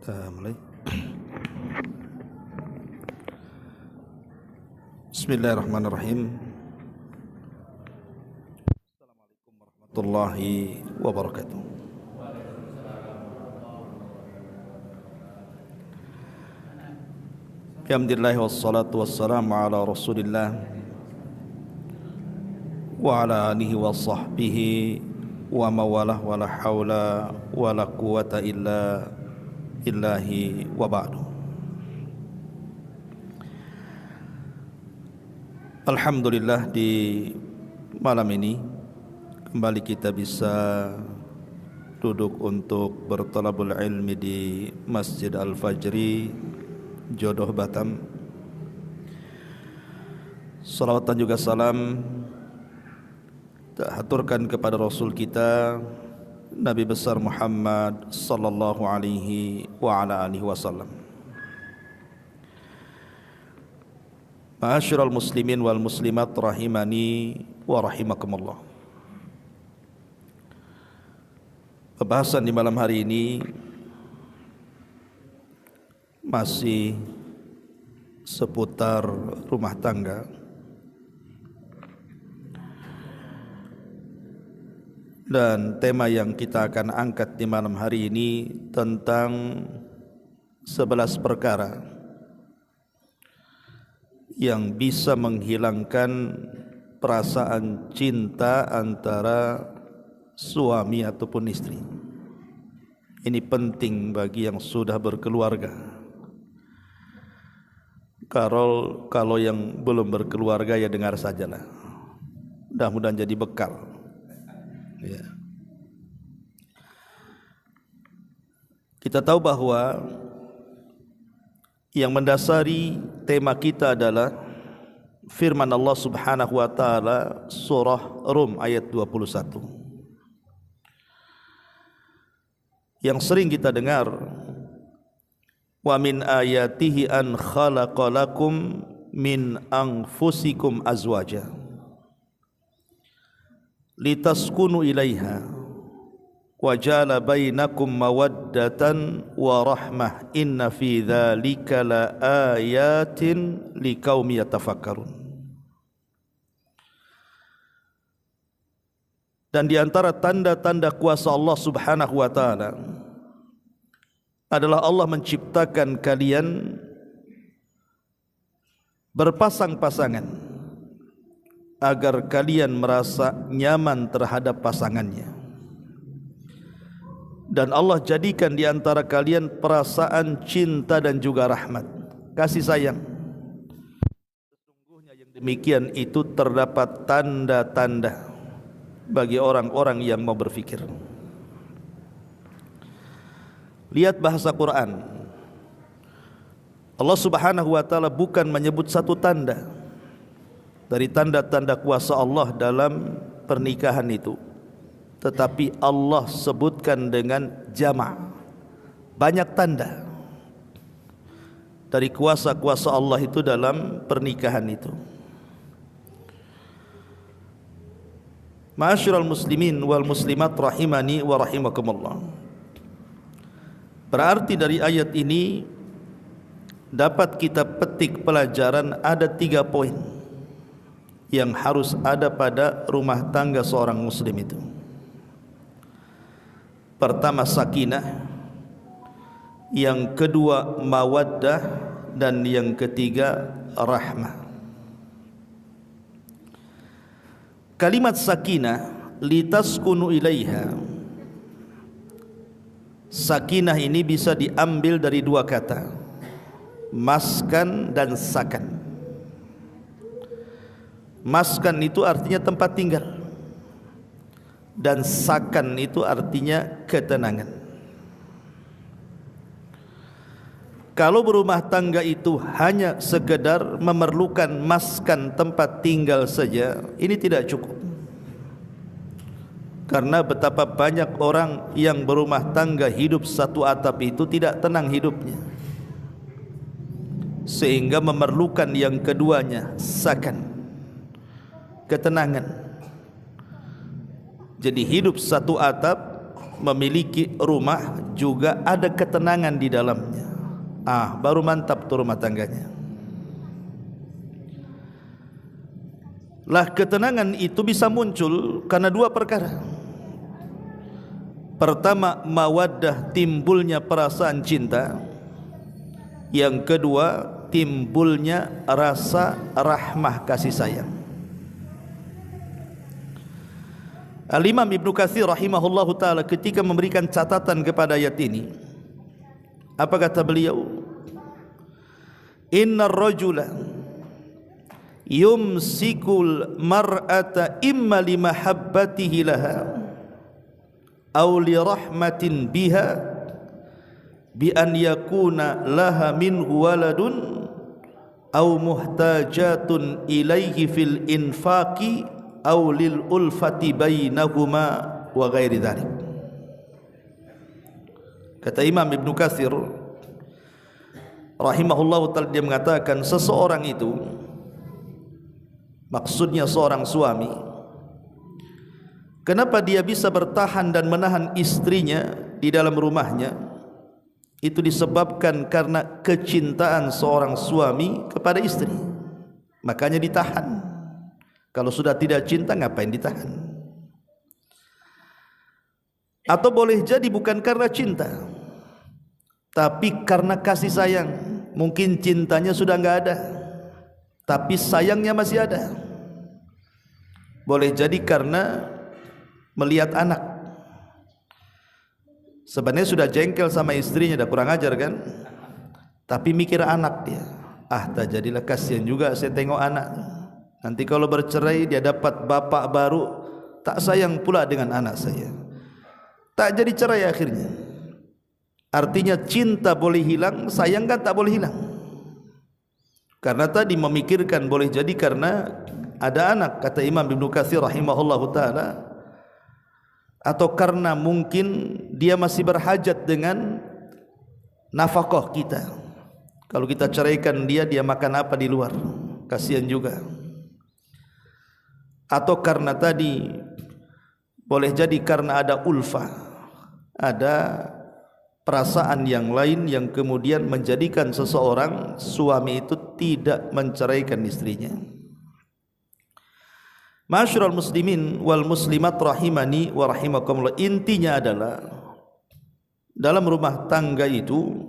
Kita mulai. Bismillahirrahmanirrahim. Assalamualaikum warahmatullahi wabarakatuh. Alhamdulillah wassalatu wassalamu ala Rasulillah wa ala alihi wa sahbihi wa mawalah wa la hawla wa la quwata illa billahi wa ba'du. Alhamdulillah, di malam ini kembali kita bisa duduk untuk bertalabul ilmi di Masjid Al-Fajri Jodoh Batam. Salawat dan juga salam kita haturkan kepada Rasul kita Nabi besar Muhammad sallallahu alaihi wa ala alihi wasallam. Ma'asyiral muslimin wal muslimat rahimani wa rahimakumullah. Pembahasan di malam hari ini masih seputar rumah tangga. Dan tema yang kita akan angkat di malam hari ini tentang 11 perkara yang bisa menghilangkan perasaan cinta antara suami ataupun istri. Ini penting bagi yang sudah berkeluarga. Kalau yang belum berkeluarga ya dengar sajalah. Mudah-mudahan jadi bekal. Ya. Kita tahu bahwa yang mendasari tema kita adalah firman Allah Subhanahu wa taala surah Rum ayat 21. Yang sering kita dengar, wa min ayatihi an khalaqalakum min anfusikum azwaja litaskunu ilaiha wa ja'ala bainakum mawaddatan wa rahmah inna fi dzalika la ayatin liqaumi yatafakkarun. Dan di antara tanda-tanda kuasa Allah Subhanahu wa taala adalah Allah menciptakan kalian berpasang-pasangan agar kalian merasa nyaman terhadap pasangannya. Dan Allah jadikan di antara kalian perasaan cinta dan juga rahmat, kasih sayang. Sesungguhnya yang demikian itu terdapat tanda-tanda bagi orang-orang yang mau berfikir. Lihat bahasa Quran. Allah Subhanahu wa taala bukan menyebut satu tanda dari tanda-tanda kuasa Allah dalam pernikahan itu, tetapi Allah sebutkan dengan jama', banyak tanda dari kuasa-kuasa Allah itu dalam pernikahan itu. Ma'asyiral muslimin wal muslimat rahimani wa rahimakumullah. Berarti dari ayat ini dapat kita petik pelajaran ada 3 poin yang harus ada pada rumah tangga seorang muslim itu. Pertama sakinah, yang kedua mawaddah, dan yang ketiga rahmah. Kalimat sakinah, litaskunu ilaiha. Sakinah ini bisa diambil dari 2 kata, maskan dan sakan. Maskan itu artinya tempat tinggal, dan sakan itu artinya ketenangan. Kalau berumah tangga itu hanya sekedar memerlukan maskan tempat tinggal saja, ini tidak cukup. Karena betapa banyak orang yang berumah tangga hidup satu atap itu tidak tenang hidupnya, sehingga memerlukan yang keduanya, sakan, ketenangan. Jadi hidup satu atap memiliki rumah juga ada ketenangan di dalamnya. Baru mantap tuh rumah tangganya. Lah ketenangan itu bisa muncul karena dua perkara. Pertama, mawaddah, timbulnya perasaan cinta. Yang kedua, timbulnya rasa rahmah kasih sayang. Al-Imam Ibnu Katsir rahimahullahu taala ketika memberikan catatan kepada ayat ini, apa kata beliau? Innar rajula yumsikul mar'ata imma li mahabbatihi laha aw li rahmatin biha bi an yakuna laha minhu waladun aw muhtajatun ilaihi fil infaqi aw lil ulfati bainahuma wa ghairi dzalik. Kata Imam Ibnu Katsir rahimahullahu taala, dia mengatakan seseorang itu, maksudnya seorang suami, kenapa dia bisa bertahan dan menahan istrinya di dalam rumahnya? Itu disebabkan karena kecintaan seorang suami kepada istri, makanya ditahan. Kalau sudah tidak cinta, ngapain ditahan? Atau boleh jadi bukan karena cinta, tapi karena kasih sayang. Mungkin cintanya sudah enggak ada, tapi sayangnya masih ada. Boleh jadi karena melihat anak, sebenarnya sudah jengkel sama istrinya, dah kurang ajar kan, tapi mikir anak dia. Tak jadilah, kasihan juga saya tengok anak. Nanti kalau bercerai dia dapat bapak baru, tak sayang pula dengan anak saya. Tak jadi cerai akhirnya. Artinya cinta boleh hilang, sayang kan tak boleh hilang. Karena tadi memikirkan boleh jadi karena ada anak, kata Imam Ibnu Katsir rahimahullahu taala, atau karena mungkin dia masih berhajat dengan nafkah kita. Kalau kita ceraikan dia makan apa di luar? Kasihan juga. Atau karena tadi boleh jadi karena ada ulfah, ada perasaan yang lain yang kemudian menjadikan seseorang suami itu tidak menceraikan istrinya. Ma'asyiral muslimin wal muslimat rahimani wa rahimakumullah, intinya adalah dalam rumah tangga itu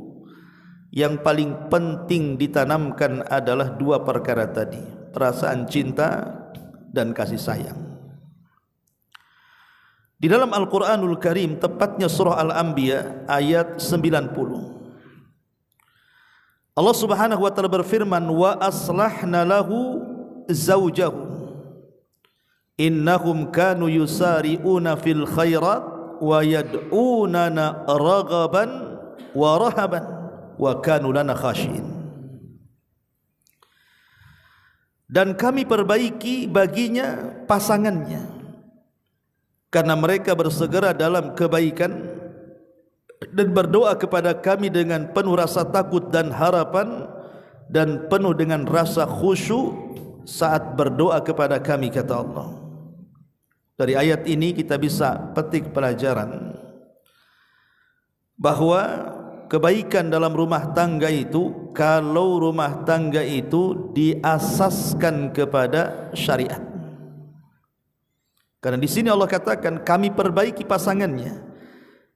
yang paling penting ditanamkan adalah dua perkara tadi, perasaan cinta dan kasih sayang. Di dalam Al-Quranul Karim, tepatnya surah Al-Anbiya ayat 90, Allah subhanahu wa ta'ala berfirman, wa aslahna lahu zawjahu innahum kanu yusari'una fil khairat wa yad'unana raghaban wa rahaban wa kanu lana khashiin. Dan kami perbaiki baginya pasangannya, karena mereka bersegera dalam kebaikan dan berdoa kepada kami dengan penuh rasa takut dan harapan dan penuh dengan rasa khusyuk saat berdoa kepada kami, kata Allah. Dari ayat ini kita bisa petik pelajaran bahwa kebaikan dalam rumah tangga itu, kalau rumah tangga itu diasaskan kepada syariat. Karena di sini Allah katakan kami perbaiki pasangannya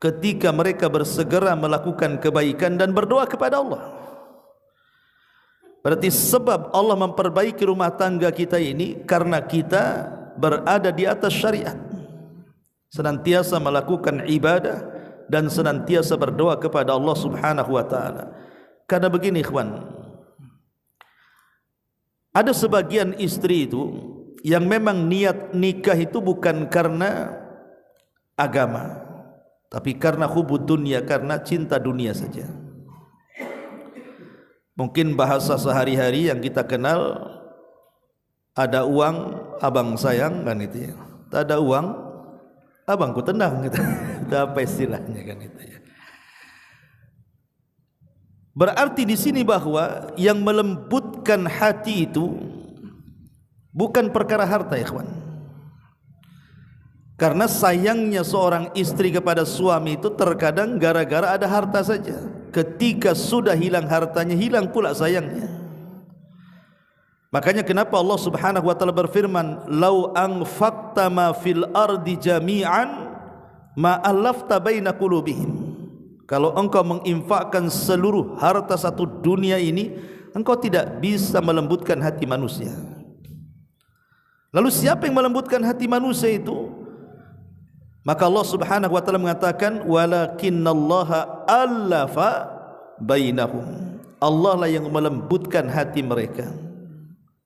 ketika mereka bersegera melakukan kebaikan dan berdoa kepada Allah. Berarti sebab Allah memperbaiki rumah tangga kita ini karena kita berada di atas syariat, senantiasa melakukan ibadah dan senantiasa berdoa kepada Allah subhanahu wa ta'ala. Karena begini ikhwan, ada sebagian istri itu yang memang niat nikah itu bukan karena agama, tapi karena hubud dunia, karena cinta dunia saja. Mungkin bahasa sehari-hari yang kita kenal, ada uang abang sayang kan itu ya, tak ada uang abangku tenang gitu. Itu apa istilahnya kan itu ya. Berarti di sini bahwa yang melembutkan hati itu bukan perkara harta, ikhwan. Karena sayangnya seorang istri kepada suami itu terkadang gara-gara ada harta saja. Ketika sudah hilang hartanya, hilang pula sayangnya. Makanya kenapa Allah Subhanahu wa taala berfirman, "Lau anfaqta ma fil ardi jami'an ma allafta baina qulubihim." Kalau engkau menginfakkan seluruh harta satu dunia ini, engkau tidak bisa melembutkan hati manusia. Lalu siapa yang melembutkan hati manusia itu? Maka Allah Subhanahu wa taala mengatakan, "Walakinnallaha allafa bainahum." Allah lah yang melembutkan hati mereka.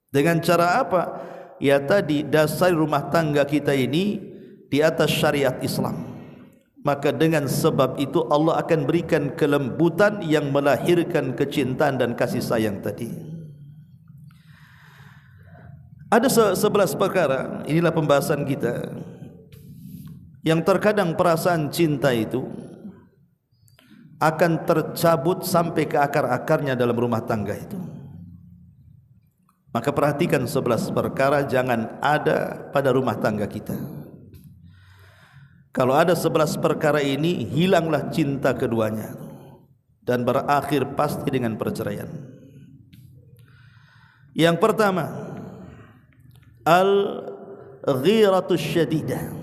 Dengan cara apa? Ya tadi, dasar rumah tangga kita ini di atas syariat Islam. Maka dengan sebab itu Allah akan berikan kelembutan yang melahirkan kecintaan dan kasih sayang tadi. Ada 11 perkara, inilah pembahasan kita, yang terkadang perasaan cinta itu akan tercabut sampai ke akar-akarnya dalam rumah tangga itu. Maka perhatikan 11 perkara jangan ada pada rumah tangga kita. Kalau ada 11 perkara ini, hilanglah cinta keduanya dan berakhir pasti dengan perceraian. Yang pertama, al-ghiratu syadidah.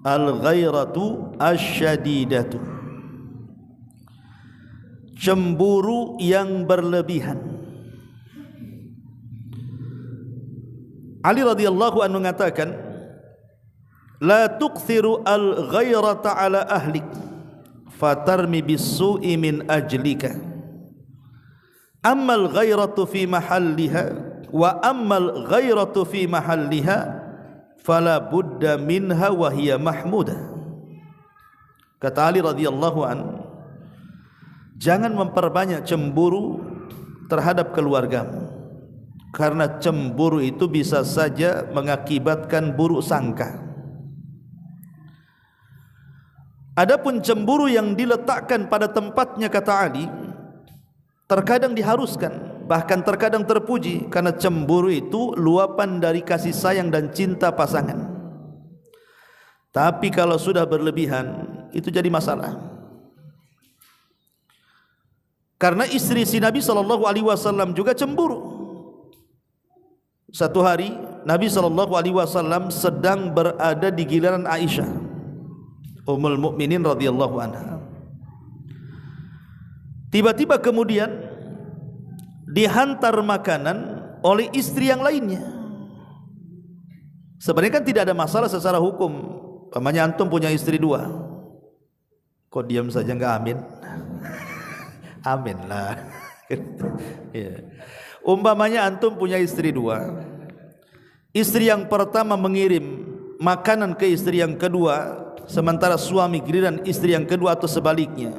Al-ghairatu asyadidatu, cemburu yang berlebihan. Ali radhiyallahu anhu mengatakan, la tukthiru al-ghairata ala ahlik fatarmi bis-su'i min ajlika. Ammal ghairatu fi mahalliha wa ammal ghairatu fi mahalliha fala budda minha wa hiya mahmudah. Kata Ali radhiyallahu an, jangan memperbanyak cemburu terhadap keluargamu, karena cemburu itu bisa saja mengakibatkan buruk sangka. Adapun cemburu yang diletakkan pada tempatnya, kata Ali, terkadang diharuskan, bahkan terkadang terpuji, karena cemburu itu luapan dari kasih sayang dan cinta pasangan. Tapi kalau sudah berlebihan, itu jadi masalah. Karena istri si Nabi SAW juga cemburu. Satu hari Nabi SAW sedang berada di giliran Aisyah, Ummul Mukminin radhiyallahu anha. Tiba-tiba kemudian dihantar makanan oleh istri yang lainnya. Sebenarnya kan tidak ada masalah secara hukum. Pamannya antum punya istri 2. Kok diam saja enggak amin? Amin lah. Ya. Umpamanya antum punya istri 2. Istri yang pertama mengirim makanan ke istri yang kedua, sementara suami giliran istri yang kedua atau sebaliknya.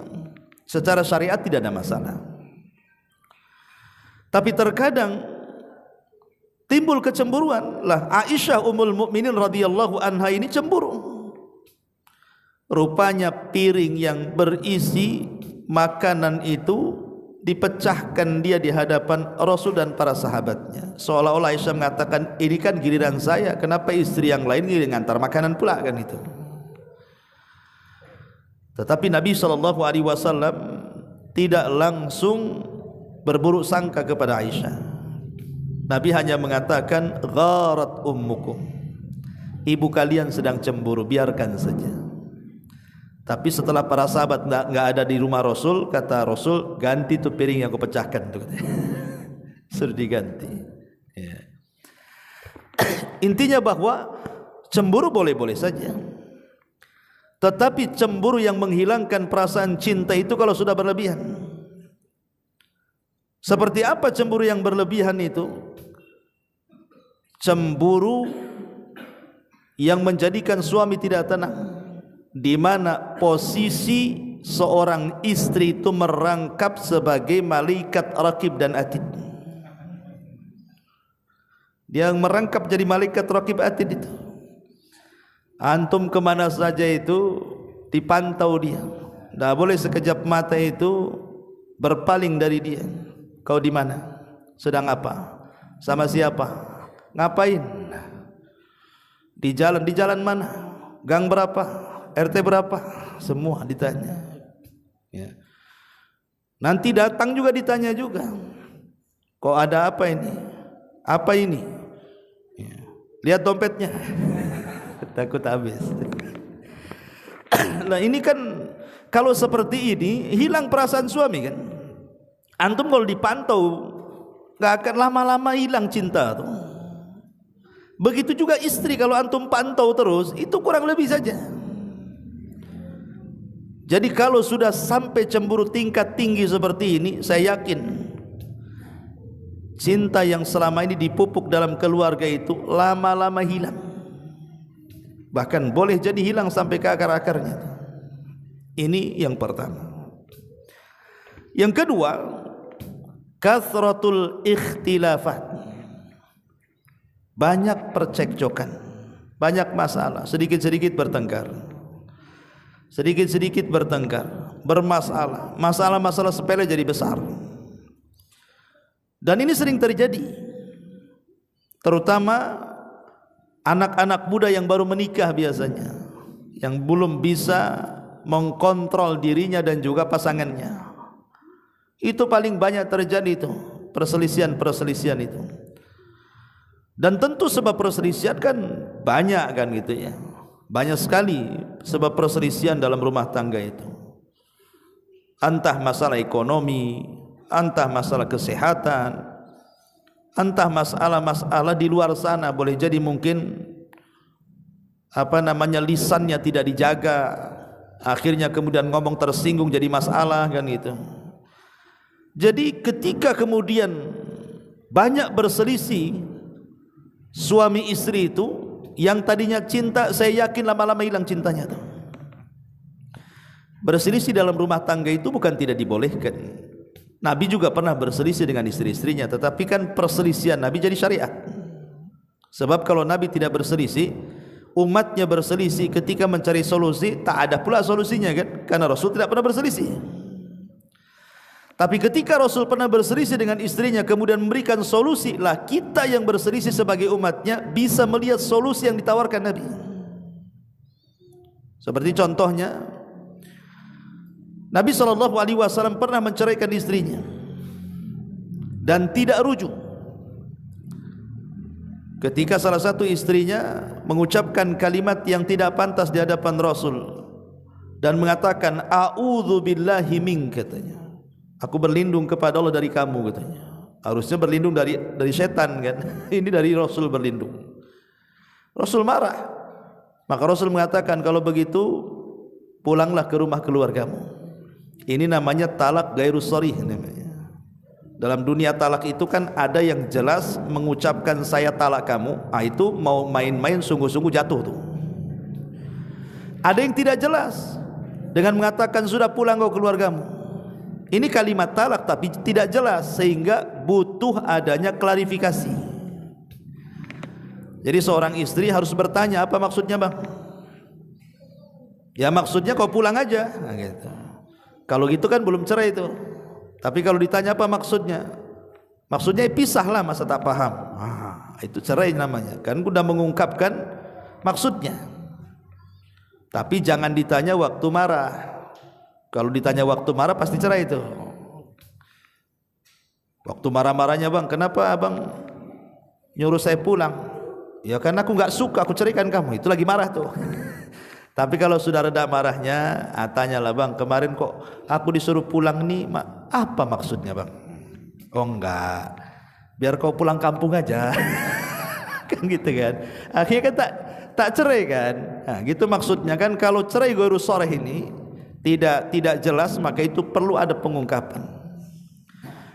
Secara syariat tidak ada masalah. Tapi terkadang timbul kecemburuan. Lah Aisyah Ummul Mukminin radhiyallahu anha ini cemburu. Rupanya piring yang berisi makanan itu dipecahkan dia di hadapan Rasul dan para sahabatnya. Seolah-olah Aisyah mengatakan, ini kan giliran saya, kenapa istri yang lain ngantar makanan pula, kan itu. Tetapi Nabi SAW tidak langsung berburuk sangka kepada Aisyah. Nabi hanya mengatakan, gharat ummukum, ibu kalian sedang cemburu, biarkan saja. Tapi setelah para sahabat enggak ada di rumah Rasul, kata Rasul, ganti tuh piring yang aku pecahkan tuh. Suruh diganti. Ya. Intinya bahwa cemburu boleh-boleh saja. Tetapi cemburu yang menghilangkan perasaan cinta itu kalau sudah berlebihan. Seperti apa cemburu yang berlebihan itu? Cemburu yang menjadikan suami tidak tenang, di mana posisi seorang istri itu merangkap sebagai malaikat raqib dan atid. Dia merangkap jadi malaikat raqib atid itu. Antum kemana saja itu dipantau dia. Tidak boleh sekejap mata itu berpaling dari dia. Kau di mana? Sedang apa? Sama siapa? Ngapain? Di jalan mana? Gang berapa? RT berapa? Semua ditanya. Ya. Nanti datang juga ditanya juga. Kok ada apa ini? Apa ini? Ya. Lihat dompetnya. Takut habis. Nah ini kan kalau seperti ini hilang perasaan suami kan. Antum kalau dipantau gak akan lama-lama hilang cinta tuh. Begitu juga istri, kalau antum pantau terus itu kurang lebih saja. Jadi kalau sudah sampai cemburu tingkat tinggi seperti ini, saya yakin cinta yang selama ini dipupuk dalam keluarga itu lama-lama hilang. Bahkan boleh jadi hilang sampai ke akar-akarnya. Ini yang pertama. Yang kedua, kathratul ikhtilafat. Banyak percekcokan, banyak masalah, sedikit-sedikit bertengkar. Sedikit-sedikit bertengkar, bermasalah, masalah-masalah sepele jadi besar. Dan ini sering terjadi, terutama anak-anak muda yang baru menikah biasanya, yang belum bisa mengkontrol dirinya dan juga pasangannya. Itu paling banyak terjadi itu, perselisihan-perselisihan itu. Dan tentu sebab perselisihan kan banyak kan gitu ya. Banyak sekali sebab perselisihan dalam rumah tangga itu. Entah masalah ekonomi, entah masalah kesehatan, entah masalah-masalah di luar sana. Boleh jadi mungkin lisannya tidak dijaga, akhirnya kemudian ngomong tersinggung jadi masalah kan gitu. Jadi ketika kemudian banyak berselisih suami istri itu, yang tadinya cinta, saya yakin lama-lama hilang cintanya tuh. Berselisih dalam rumah tangga itu bukan tidak dibolehkan. Nabi juga pernah berselisih dengan istri-istrinya, tetapi kan perselisihan Nabi jadi syariat. Sebab kalau Nabi tidak berselisih, umatnya berselisih ketika mencari solusi, tak ada pula solusinya kan, karena Rasul tidak pernah berselisih. Tapi ketika Rasul pernah berselisih dengan istrinya kemudian memberikan solusi, lah kita yang berselisih sebagai umatnya bisa melihat solusi yang ditawarkan Nabi. Seperti contohnya Nabi SAW pernah menceraikan istrinya dan tidak rujuk. Ketika salah satu istrinya mengucapkan kalimat yang tidak pantas di hadapan Rasul dan mengatakan a'udzu billahi mink, katanya, aku berlindung kepada Allah dari kamu, katanya. Harusnya berlindung dari setan kan. Ini dari Rasul berlindung. Rasul marah. Maka Rasul mengatakan, kalau begitu pulanglah ke rumah keluargamu. Ini namanya talak gairu sharih namanya. Dalam dunia talak itu kan ada yang jelas mengucapkan saya talak kamu, itu mau main-main sungguh-sungguh jatuh tuh. Ada yang tidak jelas dengan mengatakan sudah pulang kau keluargamu. Ini kalimat talak tapi tidak jelas, sehingga butuh adanya klarifikasi. Jadi seorang istri harus bertanya, apa maksudnya bang? Ya maksudnya kau pulang aja. Nah, gitu. Kalau gitu kan belum cerai itu. Tapi kalau ditanya apa maksudnya? Maksudnya pisahlah, masa tak paham. Itu cerai namanya. Kan sudah mengungkapkan maksudnya. Tapi jangan ditanya waktu marah. Kalau ditanya waktu marah pasti cerai itu. Waktu marah-marahnya, bang, kenapa abang nyuruh saya pulang? Ya karena aku nggak suka, aku ceraikan kamu. Itu lagi marah tuh. Tapi kalau sudah reda marahnya, tanyalah, bang, kemarin kok aku disuruh pulang nih, apa maksudnya bang? Oh enggak, biar kau pulang kampung aja. Kan gitu kan. Akhirnya kan tak cerai kan. Nah, gitu maksudnya kan. Kalau cerai gairu sharih ini tidak jelas, maka itu perlu ada pengungkapan.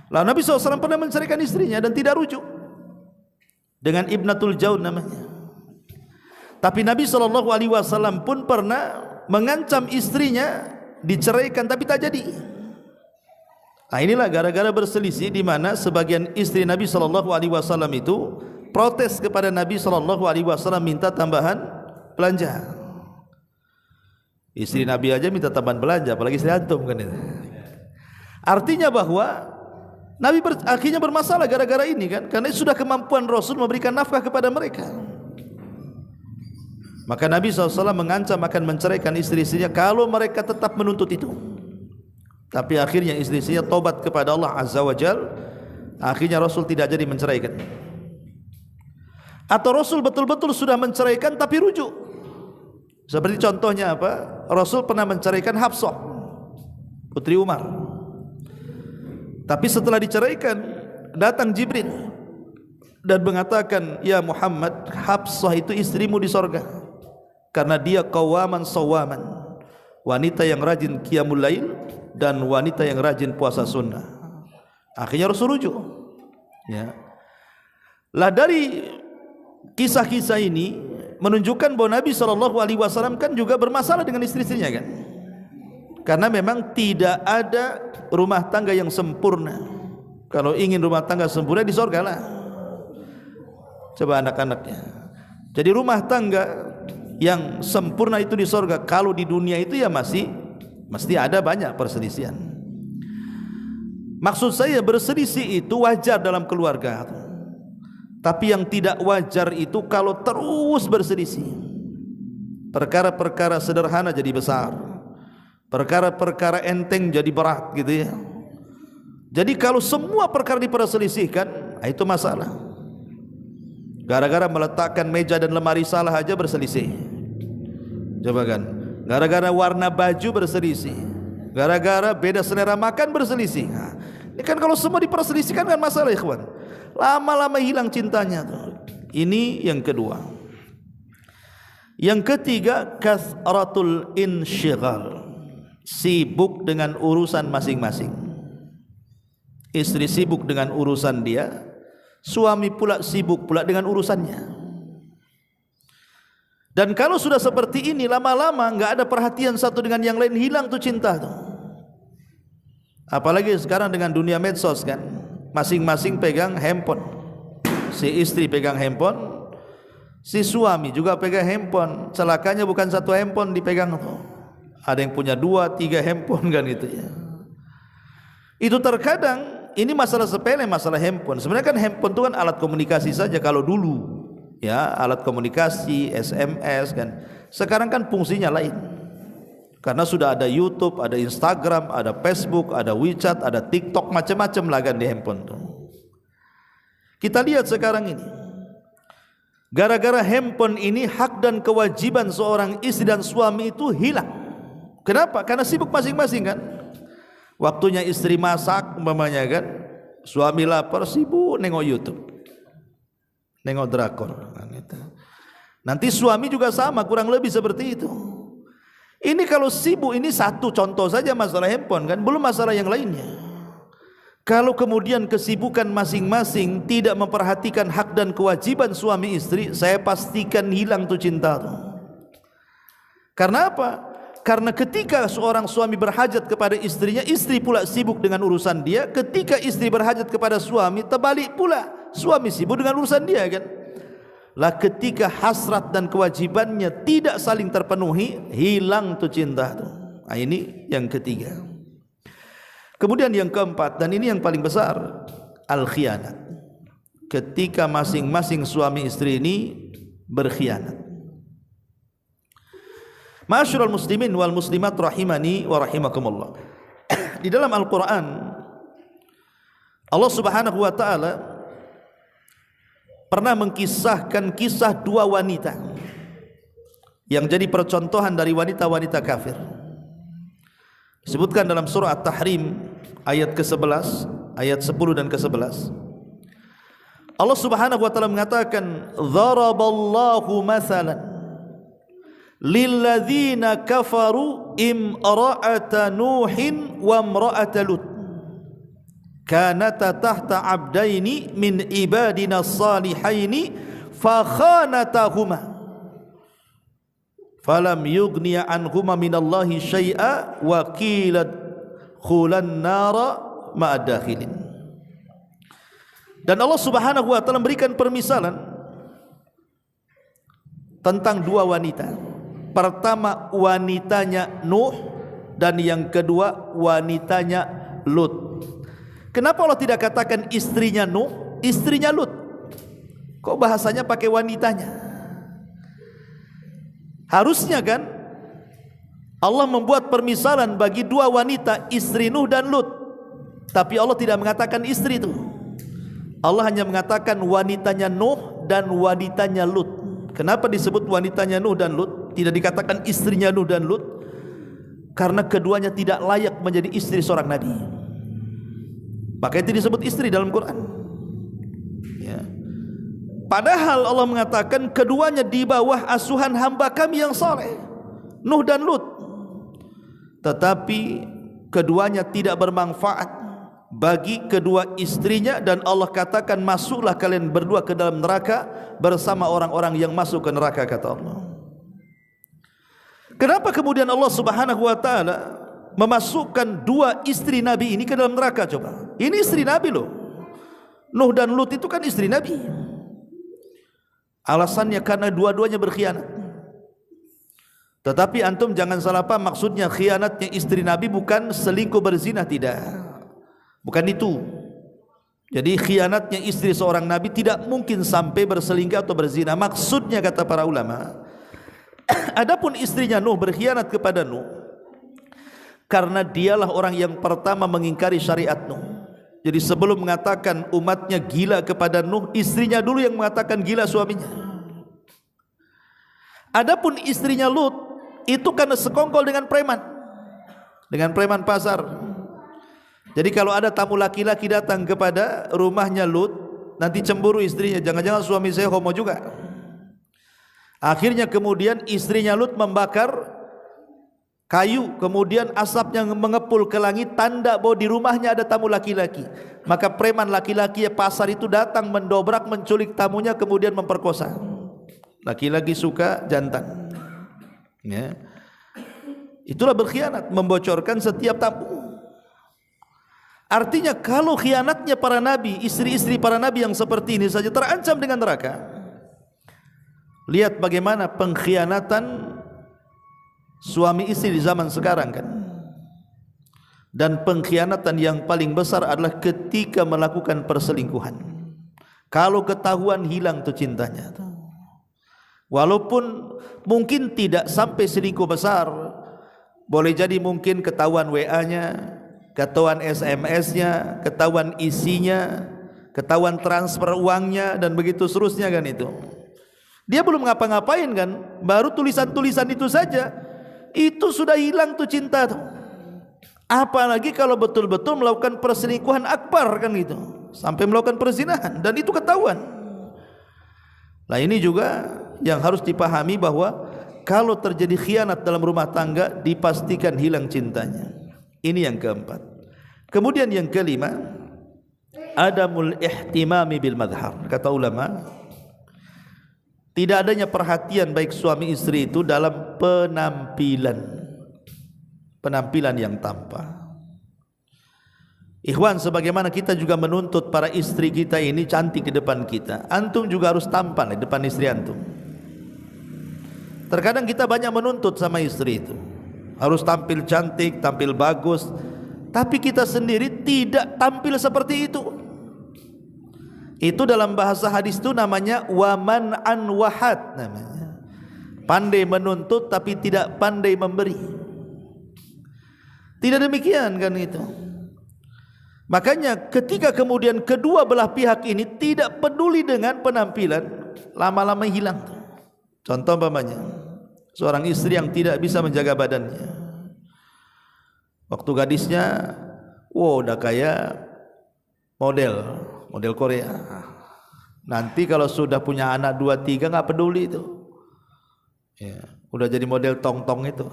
Lalu Nabi SAW pernah menceraikan istrinya dan tidak rujuk dengan Ibnatul Jaun namanya. Tapi Nabi SAW pun pernah mengancam istrinya diceraikan tapi tak jadi. Nah inilah gara-gara berselisih, di mana sebagian istri Nabi SAW itu protes kepada Nabi SAW, minta tambahan belanja. Istri Nabi aja minta tambahan belanja, apalagi istri antum kan itu. Artinya bahwa Nabi akhirnya bermasalah gara-gara ini kan, karena sudah kemampuan Rasul memberikan nafkah kepada mereka. Maka Nabi SAW mengancam akan menceraikan istri-istrinya kalau mereka tetap menuntut itu. Tapi akhirnya istri-istrinya tobat kepada Allah Azza wa Jal. Akhirnya Rasul tidak jadi menceraikan. Atau Rasul betul-betul sudah menceraikan tapi rujuk. Seperti contohnya apa? Rasul pernah menceraikan Hafsah, putri Umar. Tapi setelah diceraikan, datang Jibril dan mengatakan, ya Muhammad, Hafsah itu istrimu di sorga, karena dia qawaman sawaman, wanita yang rajin qiyamul lail dan wanita yang rajin puasa sunnah. Akhirnya Rasul rujuk. Ya. Lah dari kisah-kisah ini menunjukkan bahwa Nabi SAW kan juga bermasalah dengan istri-istrinya kan. Karena memang tidak ada rumah tangga yang sempurna. Kalau ingin rumah tangga sempurna di sorga lah. Coba anak-anaknya. Jadi rumah tangga yang sempurna itu di sorga. Kalau di dunia itu ya mesti ada banyak perselisihan. Maksud saya berselisih itu wajar dalam keluarga. Tapi yang tidak wajar itu kalau terus berselisih. Perkara-perkara sederhana jadi besar, perkara-perkara enteng jadi berat gitu ya. Jadi kalau semua perkara diperselisihkan, itu masalah. Gara-gara meletakkan meja dan lemari salah aja berselisih. Coba kan, gara-gara warna baju berselisih, gara-gara beda selera makan berselisih. Nah, ini kan kalau semua diperselisihkan kan masalah, ikhwan. Lama-lama hilang cintanya tuh. Ini yang kedua. Yang ketiga, kasratul insyighal, sibuk dengan urusan masing-masing. Istri sibuk dengan urusan dia, suami pula sibuk pula dengan urusannya. Dan kalau sudah seperti ini, lama-lama enggak ada perhatian satu dengan yang lain, hilang tuh cinta tuh. Apalagi sekarang dengan dunia medsos kan, masing-masing pegang handphone. Si istri pegang handphone, si suami juga pegang handphone. Celakanya bukan satu handphone dipegang tuh. Ada yang punya 2, 3 handphone kan gitu ya. Itu terkadang ini masalah sepele, masalah handphone. Sebenarnya kan handphone itu kan alat komunikasi saja kalau dulu. Ya, alat komunikasi, SMS kan. Sekarang kan fungsinya lain. Karena sudah ada YouTube, ada Instagram, ada Facebook, ada WeChat, ada TikTok, macam-macam lah kan di handphone tuh. Kita lihat sekarang ini, gara-gara handphone ini hak dan kewajiban seorang istri dan suami itu hilang. Kenapa? Karena sibuk masing-masing kan. Waktunya istri masak umpamanya kan, suami lapar sibuk nengok YouTube, nengok drakor. Nanti suami juga sama, kurang lebih seperti itu. Ini kalau sibuk, ini satu contoh saja masalah handphone kan, belum masalah yang lainnya. Kalau kemudian kesibukan masing-masing tidak memperhatikan hak dan kewajiban suami istri, saya pastikan hilang tuh cinta tuh. Karena apa? Karena ketika seorang suami berhajat kepada istrinya, istri pula sibuk dengan urusan dia. Ketika istri berhajat kepada suami, terbalik pula, suami sibuk dengan urusan dia kan. Lah ketika hasrat dan kewajibannya tidak saling terpenuhi, hilang tuh cinta tuh. Nah, ini yang ketiga. Kemudian yang keempat, dan ini yang paling besar, al-khianat. Ketika masing-masing suami istri ini berkhianat. Ma'asyiral muslimin wal muslimat rahimani wa rahimakumullah. Di dalam Al-Qur'an Allah Subhanahu wa taala pernah mengkisahkan kisah 2 wanita yang jadi percontohan dari wanita-wanita kafir. Disebutkan dalam surah At-Tahrim ayat ke-11, ayat 10 dan ke-11. Allah Subhanahu wa taala mengatakan, "Dharaballahu mathalan lilladzina kafaru imra'ata Nuhin wa imra'ata Lut. Kanata tahta abdaini min ibadina salihaini fakhanatahuma falam yughniya anhuma minallahi syai'a wa qila khulan nara ma'ad dakhilin." Dan Allah Subhanahu wa taala memberikan permisalan tentang 2 wanita. Pertama wanitanya Nuh dan yang kedua wanitanya Lut. Kenapa Allah tidak katakan istrinya Nuh, istrinya Lut? Kok bahasanya pakai wanitanya? Harusnya kan Allah membuat permisalan bagi dua wanita, istri Nuh dan Lut. Tapi Allah tidak mengatakan istri itu. Allah hanya mengatakan wanitanya Nuh dan wanitanya Lut. Kenapa disebut wanitanya Nuh dan Lut? Tidak dikatakan istrinya Nuh dan Lut? Karena keduanya tidak layak menjadi istri seorang nabi. Maka itu disebut istri dalam Quran. Ya. Padahal Allah mengatakan keduanya di bawah asuhan hamba kami yang saleh, Nuh dan Lut. Tetapi keduanya tidak bermanfaat bagi kedua istrinya, dan Allah katakan masuklah kalian berdua ke dalam neraka bersama orang-orang yang masuk ke neraka, kata Allah. Kenapa kemudian Allah Subhanahu wa taala memasukkan dua istri Nabi ini ke dalam neraka? Coba, ini istri Nabi loh. Nuh dan Lut itu kan istri Nabi. Alasannya karena dua-duanya berkhianat. Tetapi antum jangan salah paham, maksudnya khianatnya istri Nabi bukan selingkuh berzina, tidak. Bukan itu. Jadi khianatnya istri seorang Nabi tidak mungkin sampai berselingkuh atau berzina. Maksudnya kata para ulama, adapun istrinya Nuh berkhianat kepada Nuh karena dialah orang yang pertama mengingkari syariat Nuh. Jadi sebelum mengatakan umatnya gila kepada Nuh, istrinya dulu yang mengatakan gila suaminya. Adapun istrinya Lut itu karena sekongkol dengan preman pasar. Jadi kalau ada tamu laki-laki datang kepada rumahnya Lut, nanti cemburu istrinya, jangan-jangan suami saya homo juga. Akhirnya kemudian istrinya Lut membakar kayu, kemudian asapnya mengepul ke langit, tanda bahwa di rumahnya ada tamu laki-laki. Maka preman laki-laki pasar itu datang mendobrak, menculik tamunya, kemudian memperkosa. Laki-laki suka jantan. Ya. Itulah berkhianat, membocorkan setiap tamu. Artinya kalau khianatnya para nabi, istri-istri para nabi yang seperti ini saja terancam dengan neraka. Lihat bagaimana pengkhianatan suami istri di zaman sekarang kan. Dan pengkhianatan yang paling besar adalah ketika melakukan perselingkuhan. Kalau ketahuan, hilang tuh cintanya. Walaupun mungkin tidak sampai selingkuh besar, boleh jadi mungkin ketahuan WA-nya, ketahuan SMS-nya, ketahuan isinya, ketahuan transfer uangnya, dan begitu seterusnya kan itu. Dia belum ngapa-ngapain kan, baru tulisan-tulisan itu saja, itu sudah hilang tuh cinta tuh. Apalagi kalau betul-betul melakukan perselingkuhan akbar kan gitu, sampai melakukan perzinahan, dan itu ketahuan. Nah ini juga yang harus dipahami, bahwa kalau terjadi khianat dalam rumah tangga dipastikan hilang cintanya. Ini yang keempat. Kemudian yang kelima, adamul ihtimami bil madhar. Kata ulama, tidak adanya perhatian baik suami istri itu dalam penampilan yang tampak. Ikhwan, sebagaimana kita juga menuntut para istri kita ini cantik di depan kita, antum juga harus tampan di depan istri antum. Terkadang kita banyak menuntut sama istri itu, harus tampil cantik, tampil bagus, tapi kita sendiri tidak tampil seperti itu. Itu dalam bahasa hadis itu namanya waman an wahad, namanya pandai menuntut tapi tidak pandai memberi. Tidak demikian kan itu. Makanya ketika kemudian kedua belah pihak ini tidak peduli dengan penampilan, lama-lama hilang. Contoh umpamanya, seorang istri yang tidak bisa menjaga badannya. Waktu gadisnya, wow, udah kayak model Korea. Nanti kalau sudah punya anak 2-3 nggak peduli itu. Ya, udah jadi model tong-tong itu.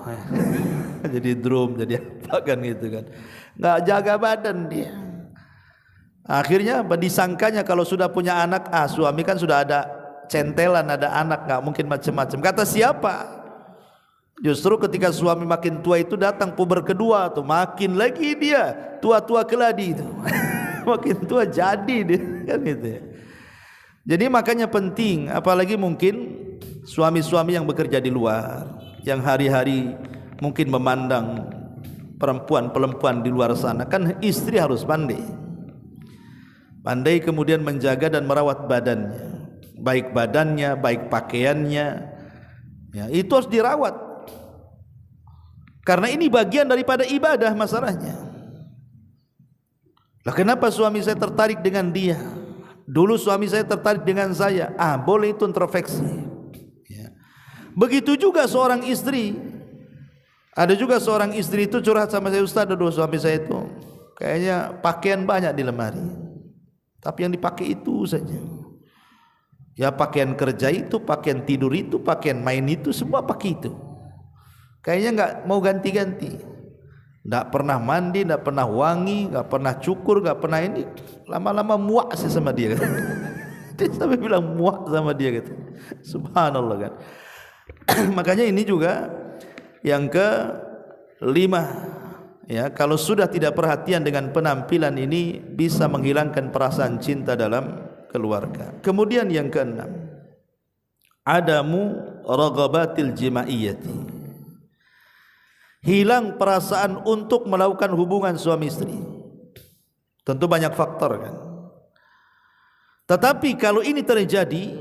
Jadi drum, jadi apa kan gitu kan. Nggak jaga badan dia. Akhirnya disangkanya kalau sudah punya anak, suami kan sudah ada centelan, ada anak, nggak mungkin macam-macam. Kata siapa? Justru ketika suami makin tua itu datang puber kedua tuh, makin lagi dia tua-tua keladi itu. Makin tua jadi dia kan gitu ya. Jadi makanya penting, apalagi mungkin suami-suami yang bekerja di luar, yang hari-hari mungkin memandang perempuan di luar sana, kan istri harus pandai kemudian menjaga dan merawat badannya, baik pakaiannya, Ya, itu harus dirawat. Karena ini bagian daripada ibadah masalahnya. Lah kenapa suami saya tertarik dengan dia? Dulu suami saya tertarik dengan saya. Boleh itu introspeksi. Ya. Begitu juga seorang istri. Ada juga seorang istri itu curhat sama saya, Ustaz, aduh suami saya itu kayaknya pakaian banyak di lemari, tapi yang dipakai itu saja. Ya pakaian kerja itu, pakaian tidur itu, pakaian main itu, semua pakai itu. Kayaknya nggak mau ganti-ganti. Nggak pernah mandi, nggak pernah wangi, nggak pernah cukur, nggak pernah ini. Lama-lama muak sih sama dia. Dia sampai bilang muak sama dia gitu. Subhanallah kan. Makanya ini juga yang kelima, ya, kalau sudah tidak perhatian dengan penampilan ini bisa menghilangkan perasaan cinta dalam keluarga. Kemudian yang keenam, adamu raghabatil jimaiyati, hilang perasaan untuk melakukan hubungan suami istri. Tentu banyak faktor kan. Tetapi kalau ini terjadi,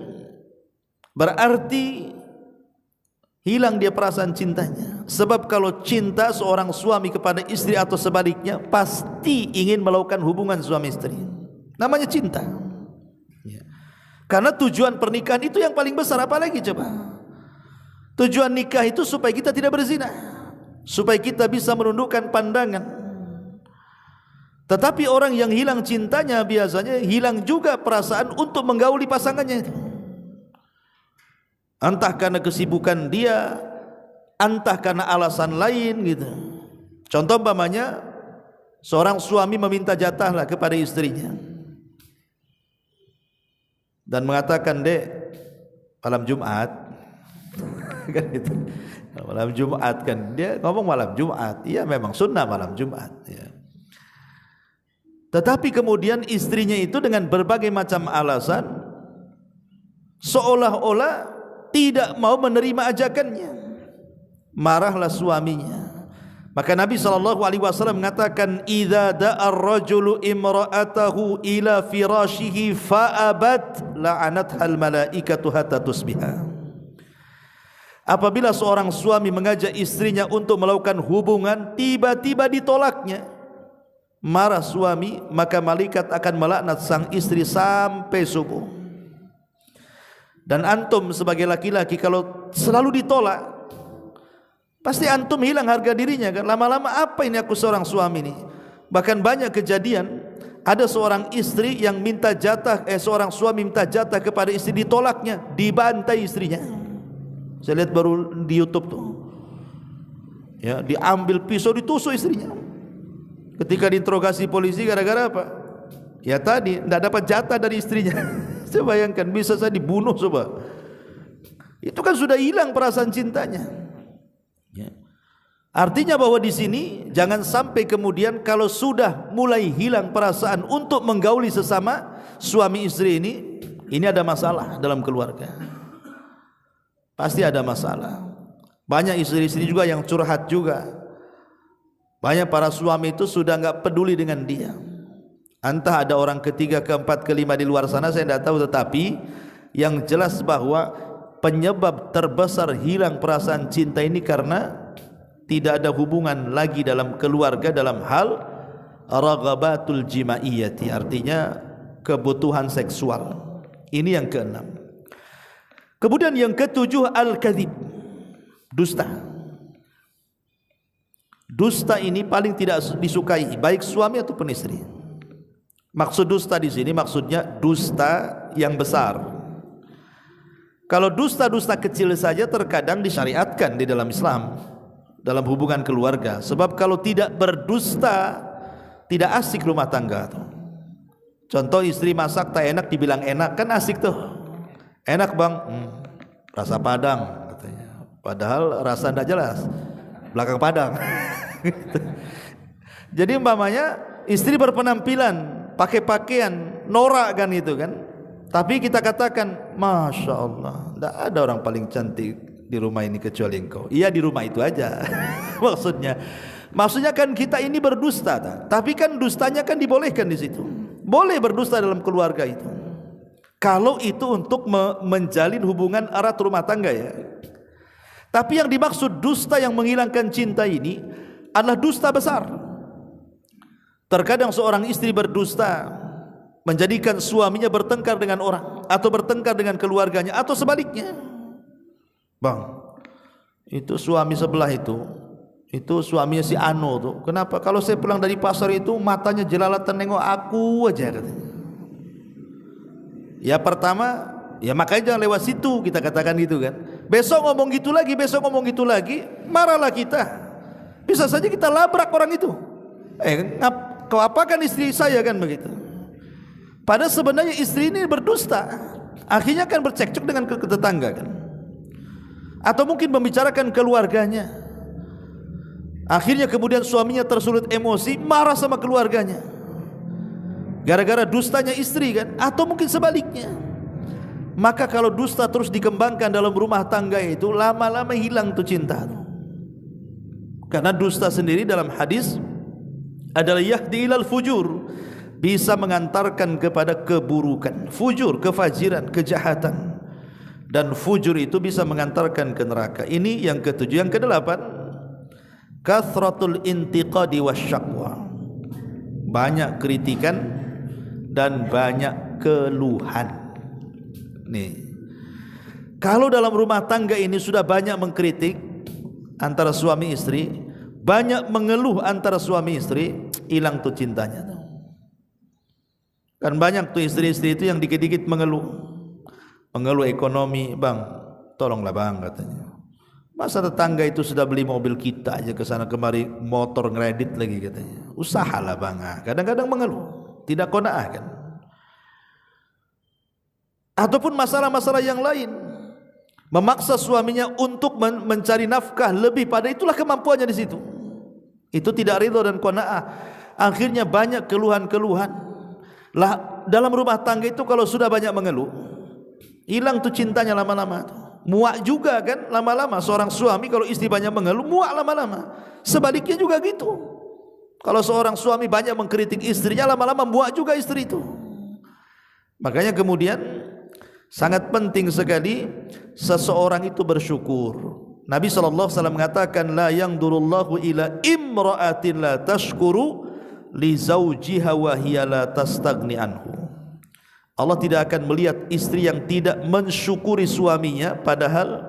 berarti hilang dia perasaan cintanya. Sebab kalau cinta seorang suami kepada istri atau sebaliknya, pasti ingin melakukan hubungan suami istri. Namanya cinta. Ya. Karena tujuan pernikahan itu yang paling besar. Apalagi coba, tujuan nikah itu supaya kita tidak berzina, supaya kita bisa menundukkan pandangan. Tetapi orang yang hilang cintanya biasanya hilang juga perasaan untuk menggauli pasangannya itu. Entah karena kesibukan dia, entah karena alasan lain gitu. Contoh umpamanya seorang suami meminta jatahlah kepada istrinya dan mengatakan, "Dek, malam Jumat." Kan gitu. Malam Jumat kan, dia ngomong malam Jumat. Iya memang sunnah malam Jumat ya. Tetapi kemudian istrinya itu dengan berbagai macam alasan seolah-olah tidak mau menerima ajakannya. Marahlah suaminya. Maka Nabi SAW mengatakan, "Idza da'a ar-rajulu imra'atahu ila firashihi fa'abat la'anathal malaikatu hatta tusbiha." Apabila seorang suami mengajak istrinya untuk melakukan hubungan, tiba-tiba ditolaknya, marah suami, maka malaikat akan melaknat sang istri sampai subuh. Dan antum sebagai laki-laki kalau selalu ditolak, pasti antum hilang harga dirinya kan. Lama-lama apa ini aku seorang suami ini. Bahkan banyak kejadian, ada seorang istri yang minta jatah, seorang suami minta jatah kepada istri, ditolaknya, dibantai istrinya. Saya lihat baru di YouTube tuh. Ya, diambil pisau ditusuk istrinya. Ketika diinterogasi polisi gara-gara apa? Ya tadi tidak dapat jatah dari istrinya. Saya bayangkan bisa saya dibunuh coba. Itu kan sudah hilang perasaan cintanya. Ya. Artinya bahwa di sini jangan sampai kemudian kalau sudah mulai hilang perasaan untuk menggauli sesama suami istri ini ada masalah dalam keluarga. Pasti ada masalah. Banyak istri-istri juga yang curhat juga. Banyak para suami itu sudah enggak peduli dengan dia. Entah ada orang ketiga, keempat, kelima di luar sana, saya tidak tahu. Tetapi yang jelas bahwa penyebab terbesar hilang perasaan cinta ini karena tidak ada hubungan lagi dalam keluarga dalam hal raghabatul jimaiyati, artinya kebutuhan seksual. Ini yang keenam. Kemudian yang ketujuh, al-kadzib, dusta. Dusta ini paling tidak disukai baik suami ataupun istri. Maksud dusta di sini maksudnya dusta yang besar. Kalau dusta-dusta kecil saja terkadang disyariatkan di dalam Islam dalam hubungan keluarga. Sebab kalau tidak berdusta tidak asik rumah tangga tuh. Contoh istri masak tak enak dibilang enak, kan asik tuh. Enak bang, rasa Padang katanya. Padahal rasa tidak jelas, belakang Padang. Jadi umpamanya istri berpenampilan pakai pakaian norak kan itu kan, tapi kita katakan Masya Allah, tidak ada orang paling cantik di rumah ini kecuali engkau. Iya di rumah itu aja. Maksudnya kan kita ini berdusta, tapi kan dustanya kan dibolehkan di situ. Boleh berdusta dalam keluarga itu. Kalau itu untuk menjalin hubungan erat rumah tangga ya. Tapi yang dimaksud dusta yang menghilangkan cinta ini adalah dusta besar. Terkadang seorang istri berdusta, menjadikan suaminya bertengkar dengan orang, atau bertengkar dengan keluarganya, atau sebaliknya. Bang, itu suami sebelah itu suaminya si Ano tuh. Kenapa? Kalau saya pulang dari pasar itu matanya jelalatan nengok aku aja katanya. Ya pertama, ya makanya jangan lewat situ, kita katakan gitu kan. Besok ngomong gitu lagi, besok ngomong gitu lagi, marahlah kita. Bisa saja kita labrak orang itu. Kau apakan istri saya kan begitu. Padahal sebenarnya istri ini berdusta. Akhirnya kan bercekcok dengan tetangga kan. Atau mungkin membicarakan keluarganya. Akhirnya kemudian suaminya tersulut emosi, marah sama keluarganya. Gara-gara dustanya istri kan. Atau mungkin sebaliknya. Maka kalau dusta terus dikembangkan dalam rumah tangga itu, lama-lama hilang tuh cinta. Karena dusta sendiri dalam hadis adalah yahdi ilal fujur, bisa mengantarkan kepada keburukan. Fujur, kefajiran, kejahatan. Dan fujur itu bisa mengantarkan ke neraka. Ini yang ketujuh. Yang kedelapan, kathratul intiqadi wasyaqwa, banyak kritikan dan banyak keluhan. Nih, kalau dalam rumah tangga ini sudah banyak mengkritik antara suami istri, banyak mengeluh antara suami istri, hilang tuh cintanya tuh. Kan banyak tuh istri-istri itu yang dikit-dikit mengeluh ekonomi. Bang, tolonglah bang katanya. Masa tetangga itu sudah beli mobil kita aja ke sana kemari, motor ngredit lagi katanya. Usahalah bang. Kadang-kadang mengeluh, tidak qanaah kan. Ataupun masalah-masalah yang lain, memaksa suaminya untuk mencari nafkah lebih pada itulah kemampuannya di situ. Itu tidak ridho dan qanaah. Akhirnya banyak keluhan-keluhan. Lah dalam rumah tangga itu kalau sudah banyak mengeluh, hilang tuh cintanya lama-lama. Muak juga kan lama-lama. Seorang suami kalau istri banyak mengeluh, muak lama-lama. Sebaliknya juga gitu. Kalau seorang suami banyak mengkritik istrinya, lama-lama muak juga istri itu. Makanya kemudian sangat penting sekali seseorang itu bersyukur. Nabi SAW mengatakan, la yangdurullahu ila imra'atin la tashkuru li zawjiha wa hiya la tastagni anhu. Allah tidak akan melihat istri yang tidak mensyukuri suaminya padahal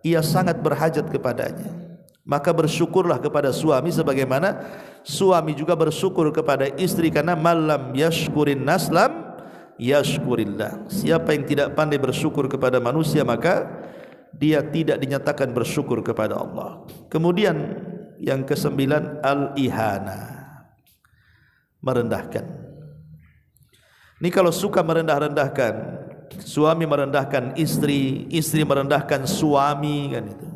ia sangat berhajat kepadanya. Maka bersyukurlah kepada suami sebagaimana suami juga bersyukur kepada istri, karena malam yashkurin naslam yashkurillah. Siapa yang tidak pandai bersyukur kepada manusia, maka dia tidak dinyatakan bersyukur kepada Allah. Kemudian yang kesembilan, al-ihana, merendahkan. Ini kalau suka merendah-rendahkan, suami merendahkan istri, istri merendahkan suami kan itu.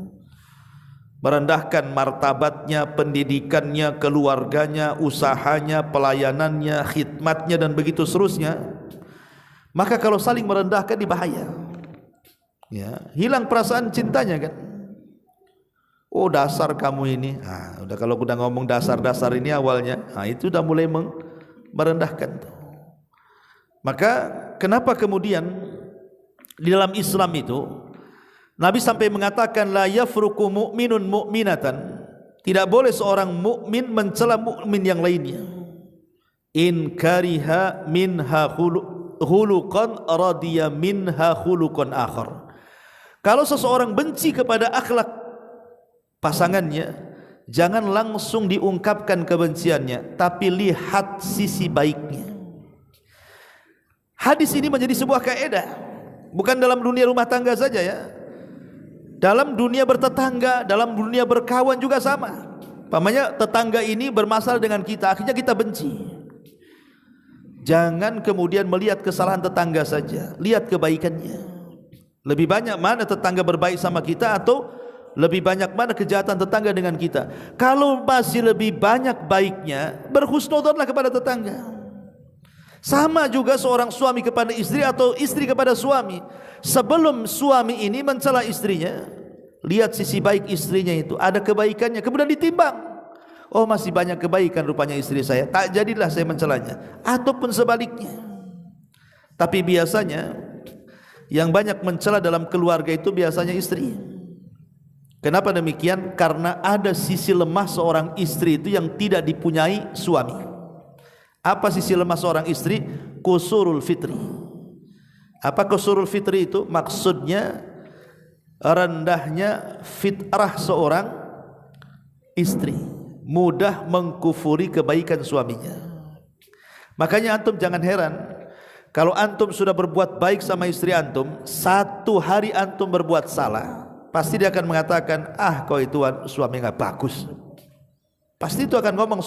Merendahkan martabatnya, pendidikannya, keluarganya, usahanya, pelayanannya, khidmatnya dan begitu seterusnya. Maka kalau saling merendahkan dibahaya. Ya, hilang perasaan cintanya kan. Oh dasar kamu ini. Udah kalau udah ngomong dasar-dasar ini awalnya, itu udah mulai merendahkan. Maka kenapa kemudian di dalam Islam itu Nabi sampai mengatakan la yafruqu mu'minun mu'minatan, tidak boleh seorang mukmin mencela mukmin yang lainnya. In kariha minha khuluqan radiya minha khuluqan akhar. Kalau seseorang benci kepada akhlak pasangannya, jangan langsung diungkapkan kebenciannya, tapi lihat sisi baiknya. Hadis ini menjadi sebuah kaidah, bukan dalam dunia rumah tangga saja ya. Dalam dunia bertetangga, dalam dunia berkawan juga sama. Pamannya tetangga ini bermasalah dengan kita, akhirnya kita benci. Jangan kemudian melihat kesalahan tetangga saja, lihat kebaikannya. Lebih banyak mana tetangga berbaik sama kita, atau lebih banyak mana kejahatan tetangga dengan kita. Kalau masih lebih banyak baiknya, berhusnudzonlah kepada tetangga. Sama juga seorang suami kepada istri atau istri kepada suami. Sebelum suami ini mencela istrinya, lihat sisi baik istrinya itu, ada kebaikannya, kemudian ditimbang. Oh masih banyak kebaikan rupanya istri saya, tak jadilah saya mencelanya. Ataupun sebaliknya. Tapi biasanya yang banyak mencela dalam keluarga itu biasanya istri. Kenapa demikian? Karena ada sisi lemah seorang istri itu yang tidak dipunyai suami. Apa sisi lemah seorang istri? Qusurul fitri. Apa qusurul fitri itu? Maksudnya rendahnya fitrah seorang istri, mudah mengkufuri kebaikan suaminya. Makanya antum jangan heran kalau antum sudah berbuat baik sama istri antum, satu hari antum berbuat salah, pasti dia akan mengatakan, ah kau itu suami gak bagus. Pasti itu akan ngomong,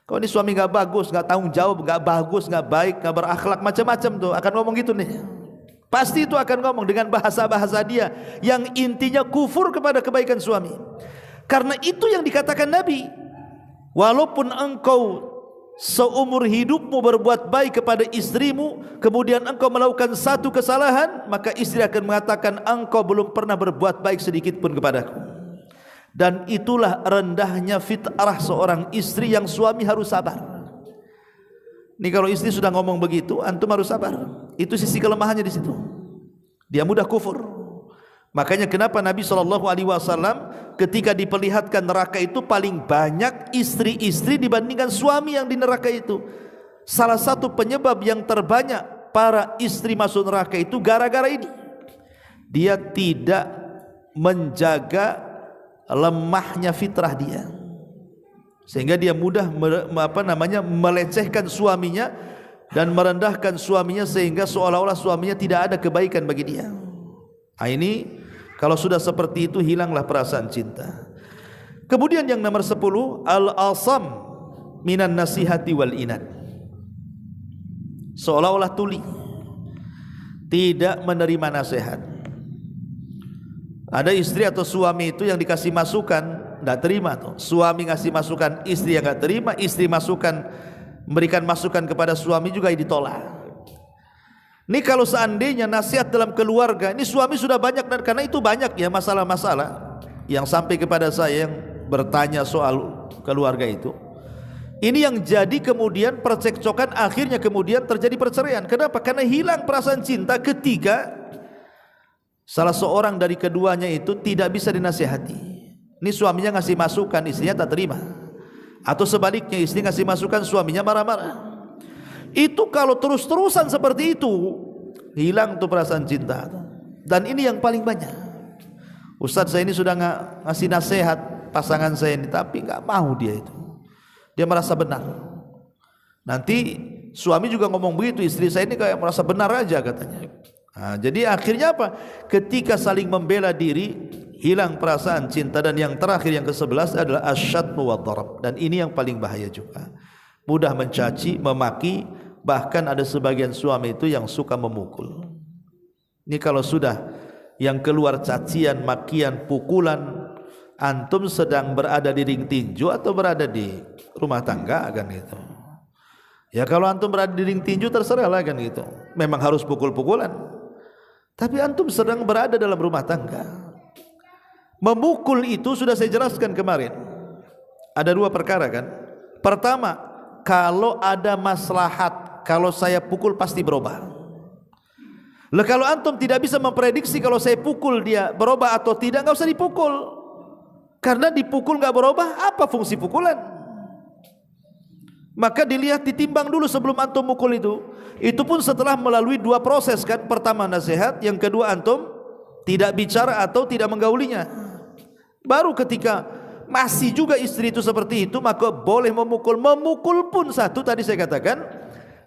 kau ini suami gak bagus, gak tanggung jawab, gak bagus, gak baik, gak berakhlak, macam-macam tuh akan ngomong gitu nih. Pasti itu akan ngomong dengan bahasa-bahasa dia yang intinya kufur kepada kebaikan suami. Karena itu yang dikatakan Nabi, walaupun engkau seumur hidupmu berbuat baik kepada istrimu, kemudian engkau melakukan satu kesalahan, maka istri akan mengatakan engkau belum pernah berbuat baik sedikit pun kepadaku. Dan itulah rendahnya fitrah seorang istri yang suami harus sabar. Ini kalau istri sudah ngomong begitu, antum harus sabar. Itu sisi kelemahannya di situ. Dia mudah kufur. Makanya kenapa Nabi SAW ketika diperlihatkan neraka itu paling banyak istri-istri dibandingkan suami yang di neraka itu. Salah satu penyebab yang terbanyak para istri masuk neraka itu gara-gara ini. Dia tidak menjaga lemahnya fitrah dia, sehingga dia mudah melecehkan suaminya dan merendahkan suaminya, sehingga seolah-olah suaminya tidak ada kebaikan bagi dia. Ini kalau sudah seperti itu, hilanglah perasaan cinta. Kemudian yang nomor 10, al-asam minan nasihati wal inad. Seolah-olah tuli, tidak menerima nasihat. Ada istri atau suami itu yang dikasih masukan tidak terima tuh. Suami ngasih masukan, istri yang enggak terima. Istri memberikan masukan kepada suami juga ditolak. Ini kalau seandainya nasihat dalam keluarga, ini suami sudah banyak, dan karena itu banyak ya masalah-masalah yang sampai kepada saya yang bertanya soal keluarga itu. Ini yang jadi kemudian percekcokan, akhirnya kemudian terjadi perceraian. Kenapa? Karena hilang perasaan cinta ketika salah seorang dari keduanya itu tidak bisa dinasihati. Ini suaminya ngasih masukan, istrinya tak terima. Atau sebaliknya, istri ngasih masukan, suaminya marah-marah. Itu kalau terus-terusan seperti itu, hilang tuh perasaan cinta. Dan ini yang paling banyak. Ustadz, saya ini sudah ngasih nasihat pasangan saya ini, tapi nggak mau dia itu. Dia merasa benar. Nanti suami juga ngomong begitu, istri saya ini kayak merasa benar aja katanya. Nah, jadi akhirnya apa? Ketika saling membela diri, hilang perasaan cinta. Dan yang terakhir, yang ke-11 adalah asyatmu wa dharab. Dan ini yang paling bahaya juga. Mudah mencaci, memaki, bahkan ada sebagian suami itu yang suka memukul. Ini kalau sudah yang keluar cacian, makian, pukulan, antum sedang berada di ring tinju atau berada di rumah tangga kan gitu. Ya kalau antum berada di ring tinju terserah lah kan gitu. Memang harus pukul-pukulan. Tapi antum sedang berada dalam rumah tangga. Memukul itu sudah saya jelaskan kemarin. Ada dua perkara kan. Pertama, kalau ada maslahat, kalau saya pukul pasti berubah. Lah kalau antum tidak bisa memprediksi kalau saya pukul dia berubah atau tidak, enggak usah dipukul. Karena dipukul enggak berubah, apa fungsi pukulan? Maka dilihat, ditimbang dulu sebelum antum mukul itu. Itu pun setelah melalui dua proses kan. Pertama nasihat, yang kedua antum tidak bicara atau tidak menggaulinya. Baru ketika masih juga istri itu seperti itu, maka boleh memukul. Memukul pun satu, tadi saya katakan,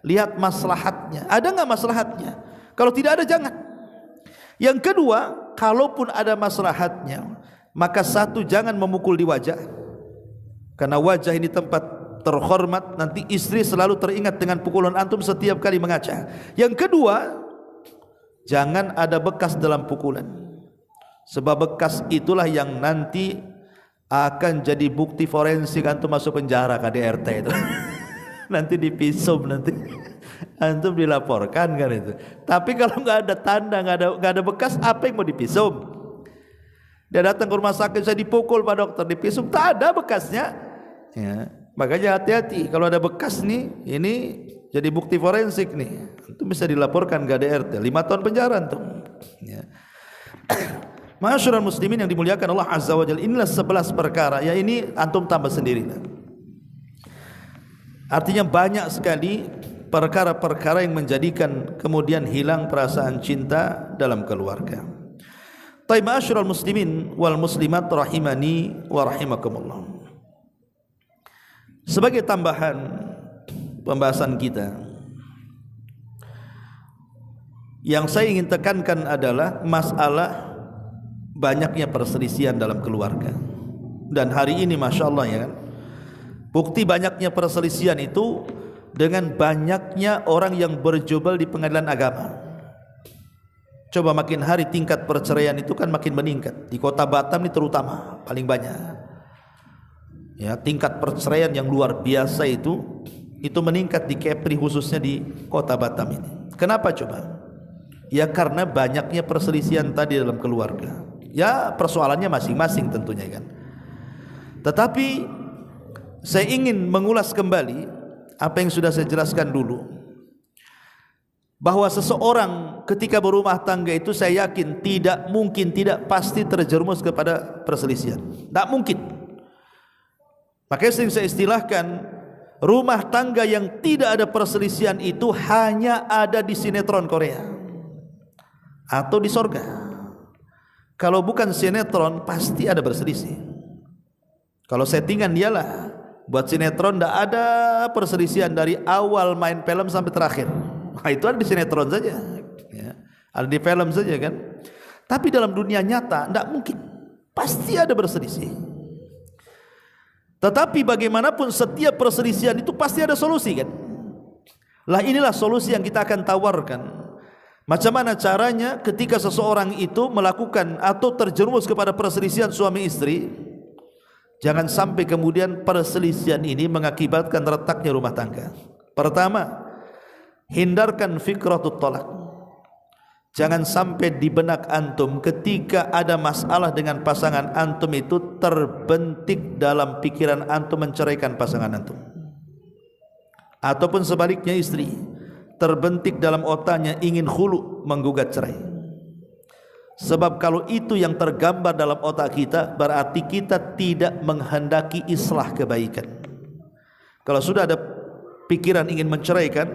lihat maslahatnya. Ada enggak maslahatnya? Kalau tidak ada, jangan. Yang kedua, kalaupun ada maslahatnya, maka satu, jangan memukul di wajah. Karena wajah ini tempat terhormat, nanti istri selalu teringat dengan pukulan antum setiap kali mengaca. Yang kedua, jangan ada bekas dalam pukulan. Sebab bekas itulah yang nanti akan jadi bukti forensik antum masuk penjara KDRT itu. Nanti dipisum, nanti antum dilaporkan kan itu. Tapi kalau nggak ada tanda, nggak ada bekas, apa yang mau dipisum? Dia datang ke rumah sakit, saya dipukul Pak Dokter, dipisum, tak ada bekasnya. Ya, makanya hati-hati kalau ada bekas nih, ini jadi bukti forensik nih. Antum bisa dilaporkan ke KDRT, 5 tahun penjara antum. Ya. Ma'asyiral muslimin yang dimuliakan Allah Azza wa Jalla, inilah 11 perkara. Ya ini antum tambah sendiri. Artinya banyak sekali perkara-perkara yang menjadikan kemudian hilang perasaan cinta dalam keluarga. Taib ma'asyiral muslimin wal muslimat rahimani wa rahimakumullah. Sebagai tambahan pembahasan kita, yang saya ingin tekankan adalah masalah banyaknya perselisihan dalam keluarga. Dan hari ini Masya Allah ya kan, bukti banyaknya perselisihan itu dengan banyaknya orang yang berjubel di pengadilan agama. Coba makin hari tingkat perceraian itu kan makin meningkat. Di kota Batam ini terutama paling banyak. Ya, tingkat perceraian yang luar biasa itu meningkat di Kepri, khususnya di kota Batam ini. Kenapa coba? Ya karena banyaknya perselisihan tadi dalam keluarga. Ya persoalannya masing-masing tentunya kan. Tetapi saya ingin mengulas kembali apa yang sudah saya jelaskan dulu, bahwa seseorang ketika berumah tangga itu saya yakin tidak mungkin, tidak pasti terjerumus kepada perselisihan. Tidak mungkin. Makanya sering saya istilahkan, rumah tangga yang tidak ada perselisihan itu hanya ada di sinetron Korea atau di sorga. Kalau bukan sinetron pasti ada berselisih. Kalau settingan dialah, buat sinetron tidak ada perselisihan dari awal main film sampai terakhir. Nah, itu ada di sinetron saja ya, ada di film saja kan. Tapi dalam dunia nyata tidak mungkin, pasti ada berselisih. Tetapi bagaimanapun setiap perselisihan itu pasti ada solusi kan. Lah inilah solusi yang kita akan tawarkan. Macam mana caranya ketika seseorang itu melakukan atau terjerumus kepada perselisihan suami istri, jangan sampai kemudian perselisihan ini mengakibatkan retaknya rumah tangga. Pertama, hindarkan fikratut talak. Jangan sampai di benak antum ketika ada masalah dengan pasangan antum itu terbentik dalam pikiran antum menceraikan pasangan antum. Ataupun sebaliknya, istri terbentik dalam otaknya ingin khulu, menggugat cerai. Sebab kalau itu yang tergambar dalam otak kita, berarti kita tidak menghendaki islah kebaikan. Kalau sudah ada pikiran ingin menceraikan,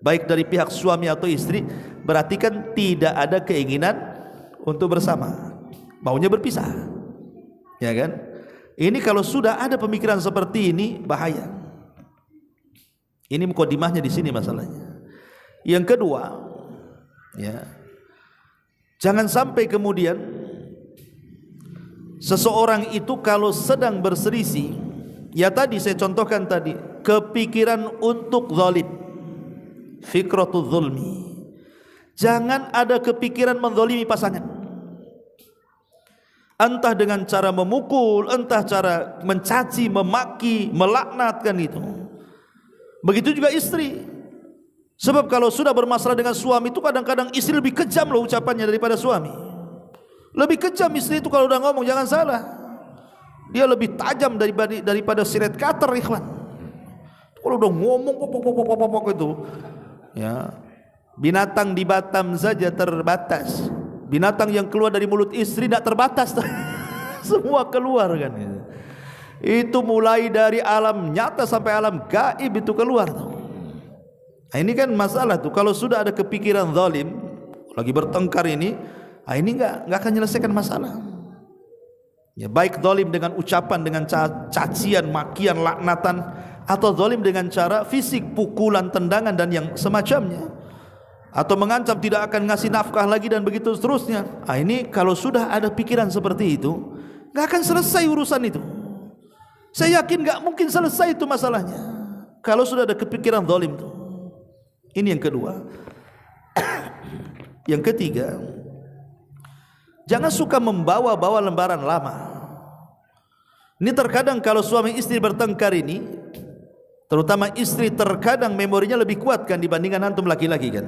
baik dari pihak suami atau istri, berarti kan tidak ada keinginan untuk bersama, maunya berpisah, ya kan? Ini kalau sudah ada pemikiran seperti ini, bahaya. Ini mukadimahnya di sini masalahnya. Yang kedua, ya, jangan sampai kemudian seseorang itu kalau sedang berselisih, ya tadi saya contohkan tadi, kepikiran untuk zalim, fikratul zulmi. Jangan ada kepikiran menzalimi pasangan, entah dengan cara memukul, entah cara mencaci, memaki, melaknatkan itu. Begitu juga istri. Sebab kalau sudah bermasalah dengan suami itu kadang-kadang istri lebih kejam loh ucapannya daripada suami. Lebih kejam istri itu kalau udah ngomong, jangan salah. Dia lebih tajam daripada silet cutter, ikhwan. Kalau udah ngomong pok itu, ya. Binatang di Batam saja terbatas. Binatang yang keluar dari mulut istri tidak terbatas. Semua keluar kan. Itu mulai dari alam nyata sampai alam gaib itu keluar tuh. Nah, ini kan masalah tuh. Kalau sudah ada kepikiran zalim, lagi bertengkar ini nggak akan menyelesaikan masalah. Ya, baik zalim dengan ucapan, dengan cacian, makian, laknatan, atau zalim dengan cara fisik, pukulan, tendangan dan yang semacamnya, atau mengancam tidak akan ngasih nafkah lagi dan begitu seterusnya. Nah, ini kalau sudah ada pikiran seperti itu, nggak akan selesai urusan itu. Saya yakin nggak mungkin selesai itu masalahnya kalau sudah ada kepikiran zalim itu. Ini yang kedua. Yang ketiga, jangan suka membawa-bawa lembaran lama. Ini terkadang kalau suami istri bertengkar ini, terutama istri terkadang memorinya lebih kuat kan dibandingkan antum laki-laki kan.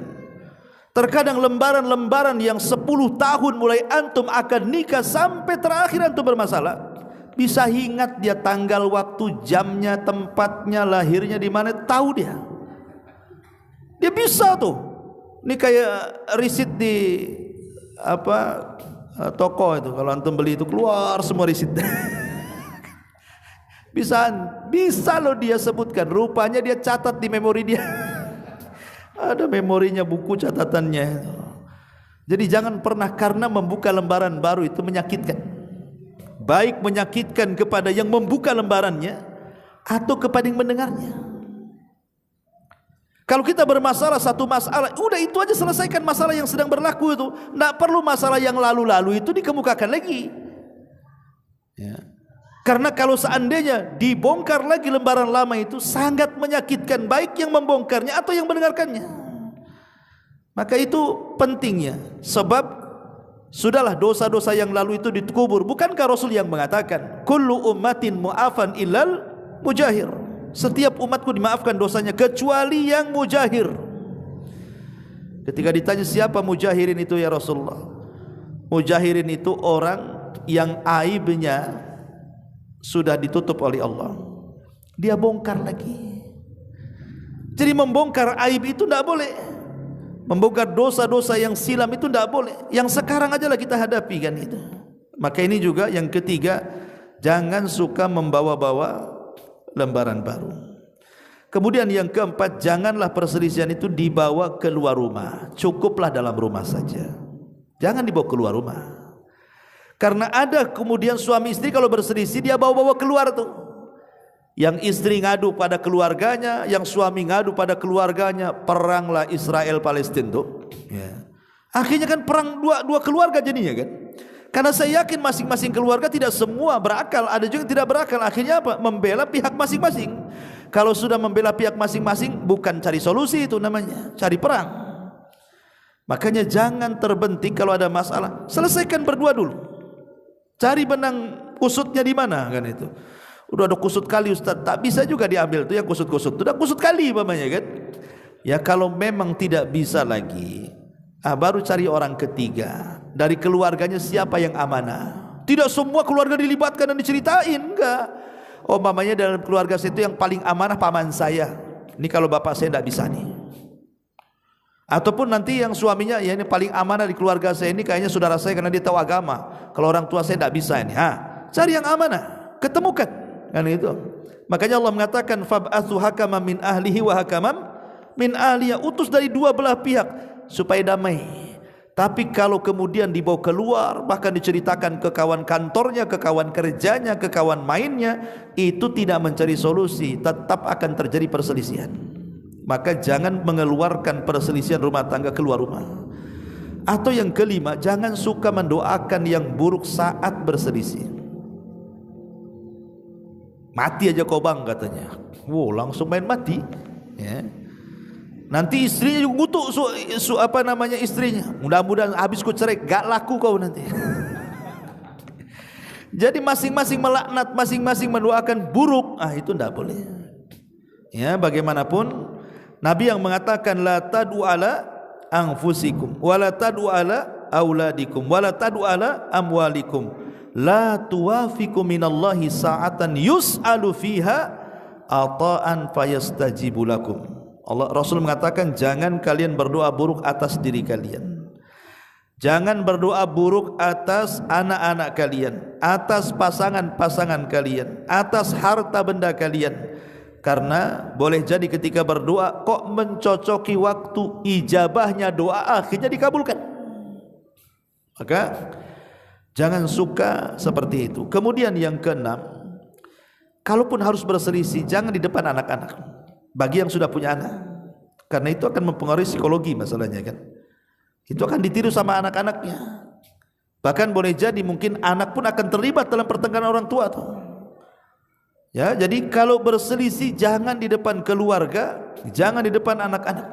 Terkadang lembaran-lembaran yang 10 tahun mulai antum akan nikah sampai terakhir antum bermasalah, bisa ingat dia tanggal, waktu, jamnya, tempatnya, lahirnya di mana, tahu dia. Dia bisa tuh. Ini kayak risit di toko itu kalau antum beli itu keluar semua risit. Bisa loh dia sebutkan, rupanya dia catat di memori dia. Ada memorinya, buku catatannya. Jadi jangan pernah karena membuka lembaran baru itu menyakitkan, baik menyakitkan kepada yang membuka lembarannya atau kepada yang mendengarnya. Kalau kita bermasalah satu masalah, udah itu aja, selesaikan masalah yang sedang berlaku itu. Tidak perlu masalah yang lalu-lalu itu dikemukakan lagi ya. Karena kalau seandainya dibongkar lagi lembaran lama itu sangat menyakitkan, baik yang membongkarnya atau yang mendengarkannya. Maka itu pentingnya, sebab sudahlah dosa-dosa yang lalu itu dikubur. Bukankah Rasul yang mengatakan kullu ummatin mu'afan illal mujahir, setiap umatku dimaafkan dosanya kecuali yang mujahir. Ketika ditanya siapa mujahirin itu ya Rasulullah, mujahirin itu orang yang aibnya sudah ditutup oleh Allah, dia bongkar lagi. Jadi membongkar aib itu tidak boleh, membongkar dosa-dosa yang silam itu tidak boleh. Yang sekarang aja lah kita hadapi kan itu. Maka ini juga yang ketiga, jangan suka membawa-bawa lembaran baru. Kemudian yang keempat, janganlah perselisihan itu dibawa keluar rumah, cukuplah dalam rumah saja, jangan dibawa keluar rumah. Karena ada kemudian suami istri kalau berselisih dia bawa-bawa keluar tuh. Yang istri ngadu pada keluarganya, yang suami ngadu pada keluarganya, peranglah Israel Palestina tuh. Ya. Akhirnya kan perang dua keluarga jadinya kan. Karena saya yakin masing-masing keluarga tidak semua berakal, ada juga yang tidak berakal. Akhirnya apa? Membela pihak masing-masing. Kalau sudah membela pihak masing-masing, bukan cari solusi itu namanya, cari perang. Makanya jangan terbentik kalau ada masalah, selesaikan berdua dulu. Cari benang kusutnya di mana kan itu. Udah ada kusut kali Ustaz, tak bisa juga diambil tuh yang kusut-kusut. Udah kusut kali umpamanya kan. Ya kalau memang tidak bisa lagi, baru cari orang ketiga. Dari keluarganya siapa yang amanah. Tidak semua keluarga dilibatkan dan diceritain, enggak. Oh mamanya dalam keluarga saya itu yang paling amanah paman saya. Ini kalau bapak saya tidak bisa nih. Ataupun nanti yang suaminya, ya ini paling amanah di keluarga saya ini kayaknya saudara saya karena dia tahu agama. Kalau orang tua saya tidak bisa ini. Cari yang amanah, ketemukan kan itu. Makanya Allah mengatakan fab'atsu hakaman min ahlihi wa hakaman min ahliya, utus dari dua belah pihak supaya damai. Tapi kalau kemudian dibawa keluar, bahkan diceritakan ke kawan kantornya, ke kawan kerjanya, ke kawan mainnya, itu tidak mencari solusi, tetap akan terjadi perselisihan. Maka jangan mengeluarkan perselisihan rumah tangga keluar rumah. Atau yang kelima, jangan suka mendoakan yang buruk saat berselisih. Mati aja kau bang katanya. Wow, langsung main mati ya. Nanti istrinya juga ngutuk istrinya. Mudah-mudahan habis ku cerai, gak laku kau nanti. Jadi masing-masing melaknat, masing-masing mendoakan buruk. Itu tidak boleh. Ya, bagaimanapun Nabi yang mengatakan la tad'u ala anfusikum wala tad'u ala auladikum wala tad'u ala amwalikum la tuwafiqu minallahi sa'atan yus'alu fiha ata'an fayastajibu lakum. Allah Rasul mengatakan jangan kalian berdoa buruk atas diri kalian, jangan berdoa buruk atas anak-anak kalian, atas pasangan-pasangan kalian, atas harta benda kalian. Karena boleh jadi ketika berdoa kok mencocoki waktu ijabahnya doa akhirnya dikabulkan. Maka jangan suka seperti itu. Kemudian yang keenam, kalaupun harus berselisih jangan di depan anak-anak. Bagi yang sudah punya anak, karena itu akan mempengaruhi psikologi masalahnya kan. Itu akan ditiru sama anak-anaknya. Bahkan boleh jadi mungkin anak pun akan terlibat dalam pertengkaran orang tua tuh. Ya, jadi kalau berselisih jangan di depan keluarga, jangan di depan anak-anak.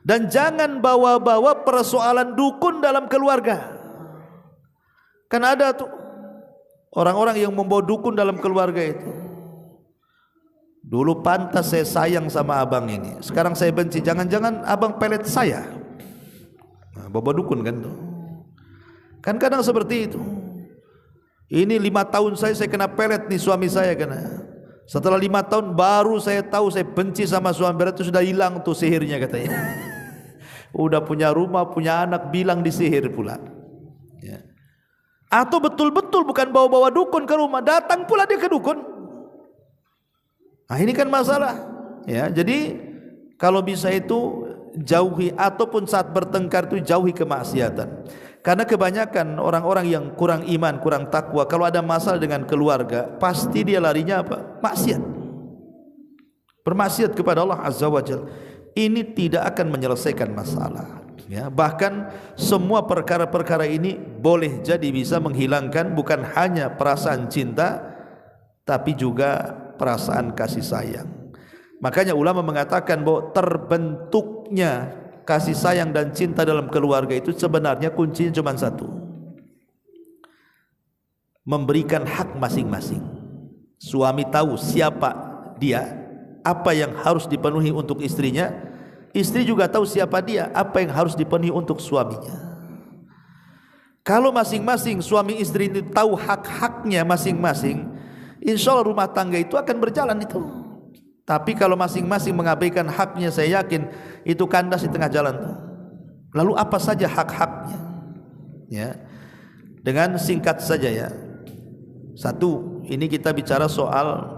Dan jangan bawa-bawa persoalan dukun dalam keluarga. Kan ada tuh orang-orang yang membawa dukun dalam keluarga itu. Dulu pantas saya sayang sama abang ini, sekarang saya benci, jangan-jangan abang pelet saya. Bawa dukun kan tuh. Kan kadang seperti itu. Ini 5 tahun saya kena pelet nih suami saya kena. Setelah 5 tahun baru saya tahu saya benci sama suami, berarti sudah hilang tuh sihirnya katanya. Udah punya rumah, punya anak, bilang disihir pula. Atau betul-betul bukan bawa-bawa dukun ke rumah, datang pula dia ke dukun. Nah ini kan masalah ya. Jadi kalau bisa itu jauhi, ataupun saat bertengkar itu jauhi kemaksiatan. Karena kebanyakan orang-orang yang kurang iman, kurang takwa, kalau ada masalah dengan keluarga, pasti dia larinya apa? Maksiat. Bermaksiat kepada Allah Azza wa Jalla. Ini tidak akan menyelesaikan masalah ya. Bahkan semua perkara-perkara ini boleh jadi bisa menghilangkan bukan hanya perasaan cinta, tapi juga perasaan kasih sayang. Makanya ulama mengatakan bahwa terbentuknya kasih sayang dan cinta dalam keluarga itu sebenarnya kuncinya cuma satu: memberikan hak masing-masing. Suami tahu siapa dia, apa yang harus dipenuhi untuk istrinya. Istri juga tahu siapa dia, apa yang harus dipenuhi untuk suaminya. Kalau masing-masing suami istri ini tahu hak-haknya masing-masing, insya Allah rumah tangga itu akan berjalan itu. Tapi kalau masing-masing mengabaikan haknya, saya yakin itu kandas di tengah jalan tuh. Lalu apa saja hak-haknya? Ya, dengan singkat saja ya. Satu, ini kita bicara soal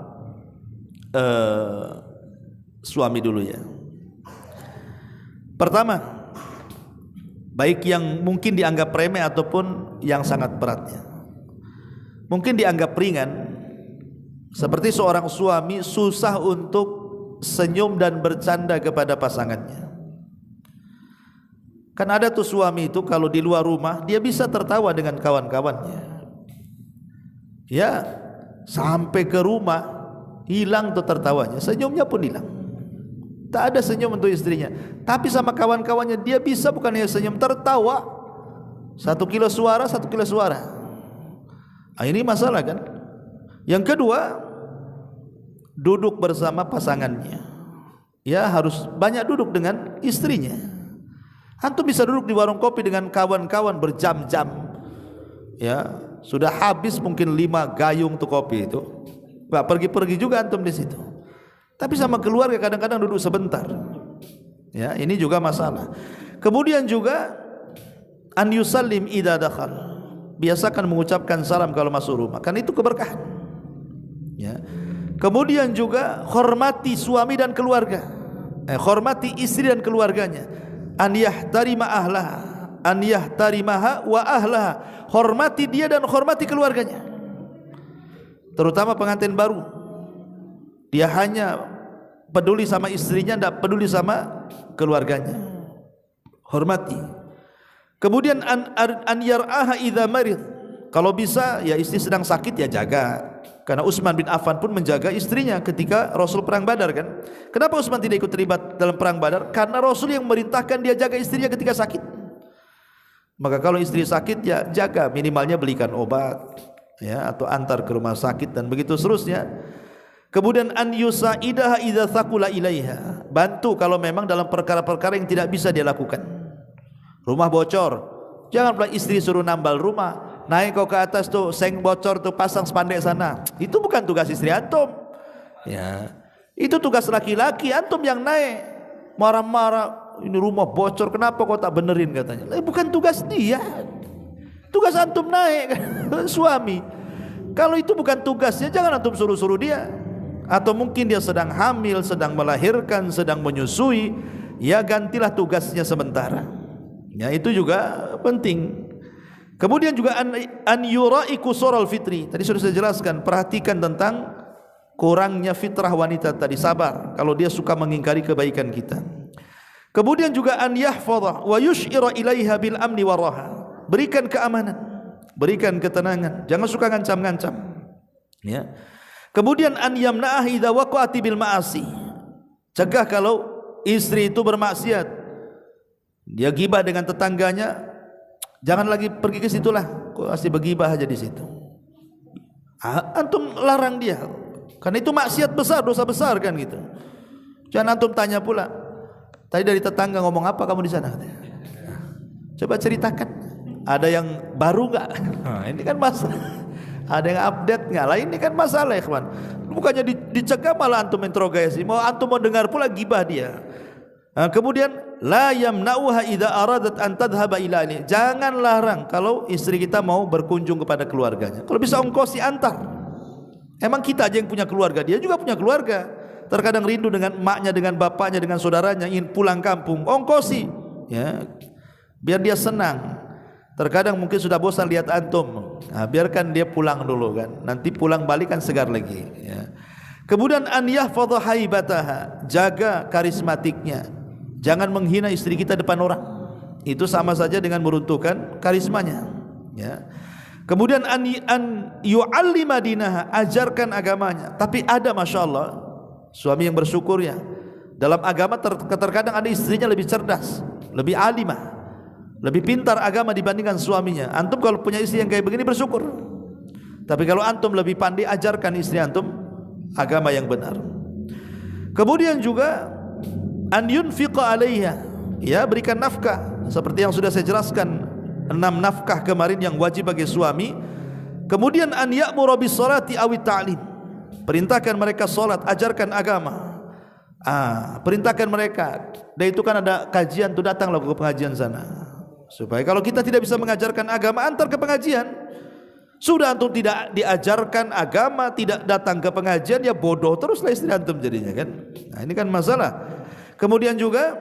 suami dulu ya. Pertama, baik yang mungkin dianggap remeh ataupun yang sangat beratnya. Mungkin dianggap ringan, seperti seorang suami susah untuk senyum dan bercanda kepada pasangannya. Kan ada tuh suami itu kalau di luar rumah dia bisa tertawa dengan kawan-kawannya. Ya, sampai ke rumah hilang tuh tertawanya, senyumnya pun hilang. Tak ada senyum untuk istrinya. Tapi sama kawan-kawannya dia bisa bukan hanya senyum, tertawa. 1 kilo suara, 1 kilo suara. Nah, ini masalah kan. Yang kedua, duduk bersama pasangannya. Ya, harus banyak duduk dengan istrinya. Antum bisa duduk di warung kopi dengan kawan-kawan berjam-jam. Ya, sudah habis mungkin 5 gayung tuh kopi itu. Nggak pergi-pergi juga antum di situ. Tapi sama keluarga kadang-kadang duduk sebentar. Ya, ini juga masalah. Kemudian juga an yusallim idza dakhal. Biasakan mengucapkan salam kalau masuk rumah. Kan itu keberkahan. Ya. Kemudian juga hormati suami dan keluarga. Hormati istri dan keluarganya. An yahtarima ahlaha, an yahtarimaha wa ahlaha. Hormati dia dan hormati keluarganya. Terutama pengantin baru. Dia hanya peduli sama istrinya, tidak peduli sama keluarganya. Hormati. Kemudian an yar'aha idza marid. Kalau bisa ya istri sedang sakit ya jaga. Karena Utsman bin Affan pun menjaga istrinya ketika Rasul perang Badar kan. Kenapa Utsman tidak ikut terlibat dalam perang Badar? Karena Rasul yang memerintahkan dia jaga istrinya ketika sakit. Maka kalau istri sakit ya jaga, minimalnya belikan obat ya, atau antar ke rumah sakit dan begitu seterusnya. Kemudian an yusaidaha idza thaqula ilaiha. Bantu kalau memang dalam perkara-perkara yang tidak bisa dia lakukan. Rumah bocor, jangan pula istri suruh nambal rumah. Naik kau ke atas tuh, seng bocor tuh, pasang spandek sana. Itu bukan tugas istri antum. Ya. Itu tugas laki-laki, antum yang naik. Marah-marah, ini rumah bocor, kenapa kau tak benerin katanya. Bukan tugas dia. Tugas antum naik suami. Kalau itu bukan tugasnya, jangan antum suruh-suruh dia. Atau mungkin dia sedang hamil, sedang melahirkan, sedang menyusui, ya gantilah tugasnya sementara. Ya, itu juga penting. Kemudian juga an yura'i qusural fitri. Tadi sudah saya jelaskan, perhatikan tentang kurangnya fitrah wanita tadi, sabar kalau dia suka mengingkari kebaikan kita. Kemudian juga an yahfadha wa yush'ira ilaiha bil amni waraha. Berikan keamanan, berikan ketenangan, jangan suka ngancam-ngancam. Ya. Kemudian an yamna'ah idza waqa'ati bil ma'asi. Cegah kalau istri itu bermaksiat. Dia gibah dengan tetangganya, jangan lagi pergi ke situlah, kok masih bergibah aja di situ. Antum larang dia. Karena itu maksiat besar, dosa besar kan gitu. Jangan antum tanya pula, tadi dari tetangga ngomong apa kamu di sana? Coba ceritakan. Ada yang baru nggak? Nah, ini kan masalah. Ada yang update nggak? Lah ini kan masalah ya kawan. Bukannya dicegah malah antum interogasi. Mau antum mau dengar pula gibah dia. Kemudian la yamna'uha idza aradat an tadhhaba ila ali. Jangan larang kalau istri kita mau berkunjung kepada keluarganya. Kalau bisa ongkosi antar. Emang kita aja yang punya keluarga, dia juga punya keluarga. Terkadang rindu dengan emaknya, dengan bapaknya, dengan saudaranya, ingin pulang kampung. Ongkosi, ya, biar dia senang. Terkadang mungkin sudah bosan lihat antum. Biarkan dia pulang dulu kan. Nanti pulang balik kan segar lagi. Ya. Kemudian an yahfadha haibataha, jaga karismatiknya. Jangan menghina istri kita depan orang. Itu sama saja dengan meruntuhkan karismanya. Ya. Kemudian an yu'allima dinaha, ajarkan agamanya. Tapi ada masya Allah suami yang bersyukur ya. Dalam agama terkadang ada istrinya lebih cerdas, lebih alimah, lebih pintar agama dibandingkan suaminya. Antum kalau punya istri yang kayak begini bersyukur. Tapi kalau antum lebih pandai, ajarkan istri antum agama yang benar. Kemudian juga an yunfiqa 'alaiha, ya, berikan nafkah seperti yang sudah saya jelaskan 6 nafkah kemarin yang wajib bagi suami. Kemudian an ya'muru bis salati aw ta'lim, perintahkan mereka salat, ajarkan agama. Perintahkan mereka. Dan itu kan ada kajian tuh, datanglah ke pengajian sana. Supaya kalau kita tidak bisa mengajarkan agama, antar ke pengajian. Sudah antum tidak diajarkan agama, tidak datang ke pengajian, ya bodoh teruslah istri antum jadinya kan. Nah, ini kan masalah. Kemudian juga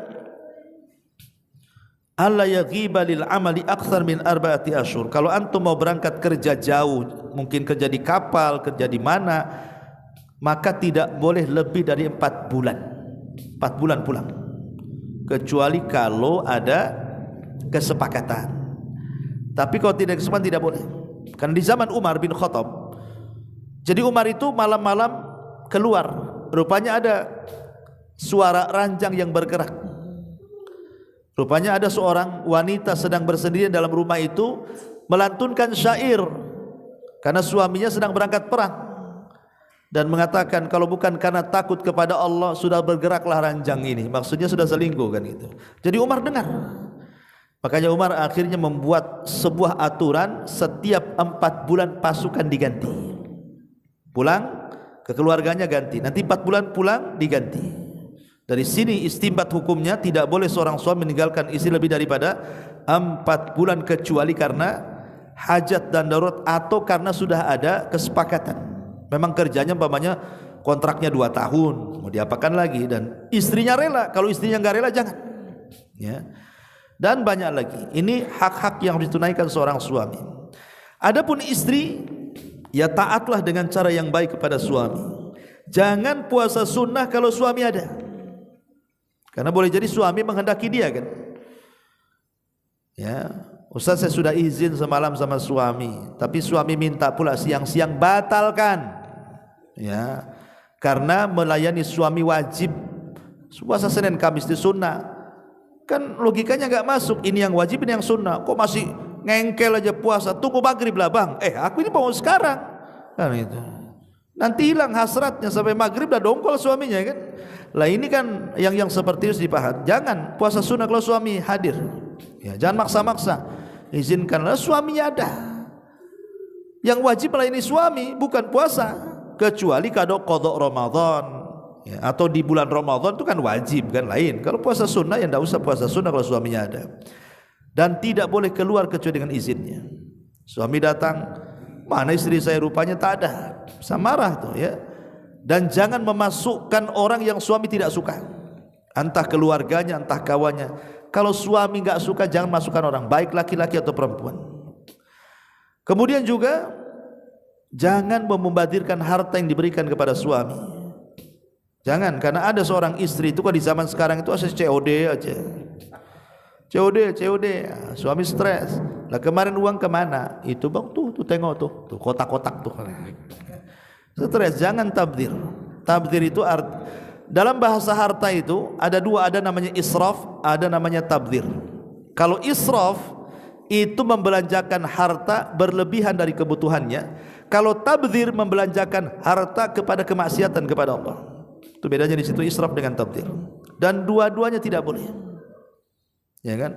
alla yaghiba lil amali akthar min 4 asyhur. Kalau antum mau berangkat kerja jauh, mungkin kerja di kapal, kerja di mana, maka tidak boleh lebih dari 4 bulan. 4 bulan pulang. Kecuali kalau ada kesepakatan. Tapi kalau tidak kesepakatan tidak boleh. Karena di zaman Umar bin Khattab, jadi Umar itu malam-malam keluar, rupanya ada suara ranjang yang bergerak. Rupanya ada seorang wanita sedang bersendirian dalam rumah itu melantunkan syair karena suaminya sedang berangkat perang, dan mengatakan kalau bukan karena takut kepada Allah sudah bergeraklah ranjang ini. Maksudnya sudah selingkuh kan itu. Jadi Umar dengar. Makanya Umar akhirnya membuat sebuah aturan, setiap 4 bulan pasukan diganti. Pulang ke keluarganya ganti. Nanti 4 bulan pulang diganti. Dari sini istinbat hukumnya tidak boleh seorang suami meninggalkan istri lebih daripada 4 bulan kecuali karena hajat dan darurat atau karena sudah ada kesepakatan. Memang kerjanya umpamanya kontraknya 2 tahun, mau diapakan lagi, dan istrinya rela. Kalau istrinya enggak rela jangan. Ya. Dan banyak lagi. Ini hak-hak yang harus ditunaikan seorang suami. Adapun istri, ya taatlah dengan cara yang baik kepada suami. Jangan puasa sunnah kalau suami ada. Karena boleh jadi suami menghendaki dia kan. Ya, Ustaz saya sudah izin semalam sama suami, tapi suami minta pula siang-siang, batalkan. Ya, karena melayani suami wajib. Puasa Senin Kamis di sunnah. Kan logikanya enggak masuk. Ini yang wajib, ini yang sunnah. Kok masih ngengkel aja puasa? Tunggu maghrib lah bang. Aku ini mau sekarang. Kan itu. Nanti hilang hasratnya sampai maghrib dah dongkol suaminya kan. Lah ini kan yang seperti itu dipaham. Jangan puasa sunnah kalau suami hadir. Ya, jangan maksa-maksa. Izinkanlah suaminya ada. Yang wajib melayani suami bukan puasa, kecuali kado qadha Ramadan. Ya, atau di bulan Ramadan itu kan wajib kan lain. Kalau puasa sunnah ya tidak usah puasa sunnah kalau suaminya ada. Dan tidak boleh keluar kecuali dengan izinnya. Suami datang, mana istri saya, rupanya tak ada, bisa marah tuh ya. Dan jangan memasukkan orang yang suami tidak suka, entah keluarganya entah kawannya. Kalau suami enggak suka jangan masukkan orang, baik laki-laki atau perempuan. Kemudian juga jangan membazirkan harta yang diberikan kepada suami. Jangan, karena ada seorang istri itu kan di zaman sekarang itu asal COD aja. COD, suami stres. Lah kemarin uang kemana? Itu bang tuh tengok tuh kotak-kotak tuh. Stres, jangan tabdzir. Tabdzir itu dalam bahasa harta itu ada 2, ada namanya israf, ada namanya tabdzir. Kalau israf itu membelanjakan harta berlebihan dari kebutuhannya. Kalau tabdzir membelanjakan harta kepada kemaksiatan kepada Allah. Itu bedanya di situ israf dengan tabdzir. Dan dua-duanya tidak boleh. Ya kan?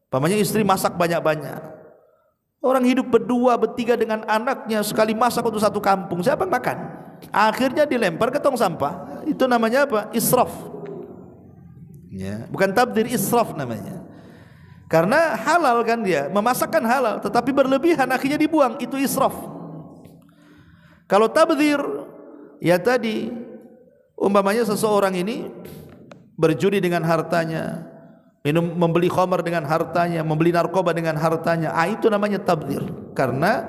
Pamannya istri masak banyak-banyak. Orang hidup berdua, bertiga dengan anaknya, sekali masak untuk satu kampung. Siapa yang makan? Akhirnya dilempar ke tong sampah. Itu namanya apa? Israf. Ya, bukan tabdzir, israf namanya. Karena halal kan dia, memasakkan halal, tetapi berlebihan akhirnya dibuang, itu israf. Kalau tabdzir, ya tadi umpamanya seseorang ini berjudi dengan hartanya, membeli khamar dengan hartanya, membeli narkoba dengan hartanya, itu namanya tabdzir. Karena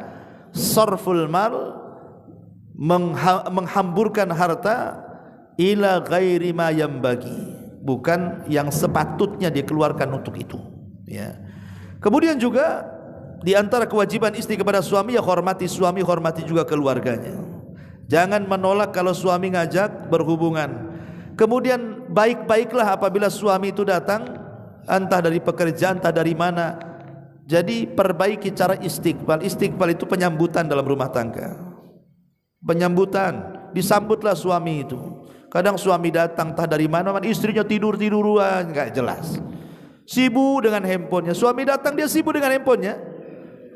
sarful mal, menghamburkan harta ila ghairi ma yambagi, bukan yang sepatutnya dikeluarkan untuk itu. Ya. Kemudian juga di antara kewajiban istri kepada suami, ya hormati suami, hormati juga keluarganya. Jangan menolak kalau suami ngajak berhubungan. Kemudian baik-baiklah apabila suami itu datang, entah dari pekerjaan, entah dari mana. Jadi perbaiki cara istiqbal. Istiqbal itu penyambutan dalam rumah tangga. Penyambutan, disambutlah suami itu. Kadang suami datang entah dari mana, istrinya tidur-tiduran, enggak jelas. Sibuk dengan handphonenya. Suami datang dia sibuk dengan handphonenya.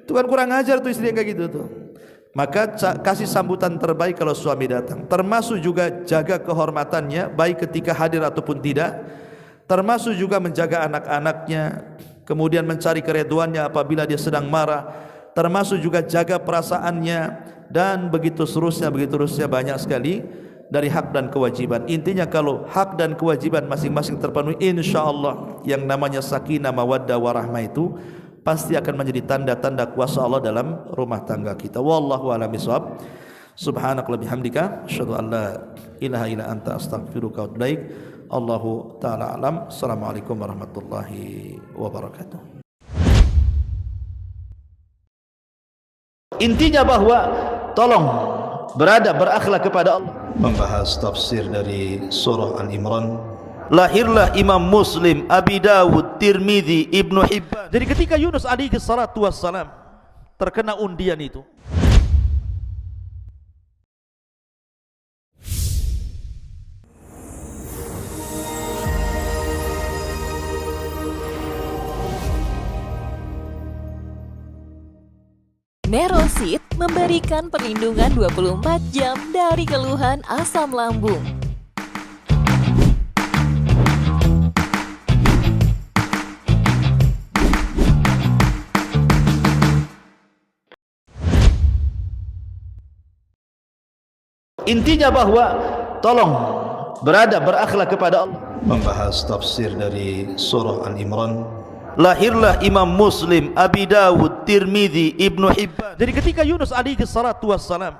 Itu kan kurang ajar tuh istri yang kayak gitu tuh. Maka kasih sambutan terbaik kalau suami datang. Termasuk juga jaga kehormatannya, baik ketika hadir ataupun tidak. Termasuk juga menjaga anak-anaknya, kemudian mencari keridhoannya apabila dia sedang marah. Termasuk juga jaga perasaannya, dan begitu seterusnya banyak sekali dari hak dan kewajiban. Intinya kalau hak dan kewajiban masing-masing terpenuhi, insyaallah yang namanya sakinah, mawaddah, warahmah itu pasti akan menjadi tanda-tanda kuasa Allah dalam rumah tangga kita. Wallahu a'lam bishawab. Subhanaka wa bihamdika asyhadu an la ilaha illa anta astaghfiruka wa atubu ilaik. Allahu taala alam. Assalamualaikum warahmatullahi wabarakatuh. Intinya bahwa tolong berakhlak kepada Allah. Membahas tafsir dari surah Al-Imran. Lahirlah Imam Muslim, Abi Dawud, Tirmidzi, Ibnu Hibban. Jadi ketika Yunus alaihi salatu wassalam terkena undian itu, Nerosit memberikan perlindungan 24 jam dari keluhan asam lambung. intinya bahwa tolong berakhlak kepada Allah. Membahas tafsir dari surah Al-Imran. Lahirlah Imam Muslim, Abi Dawud, Tirmidzi, Ibnu Hibban. Jadi ketika Yunus alaihi salatu wassalam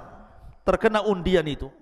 terkena undian itu,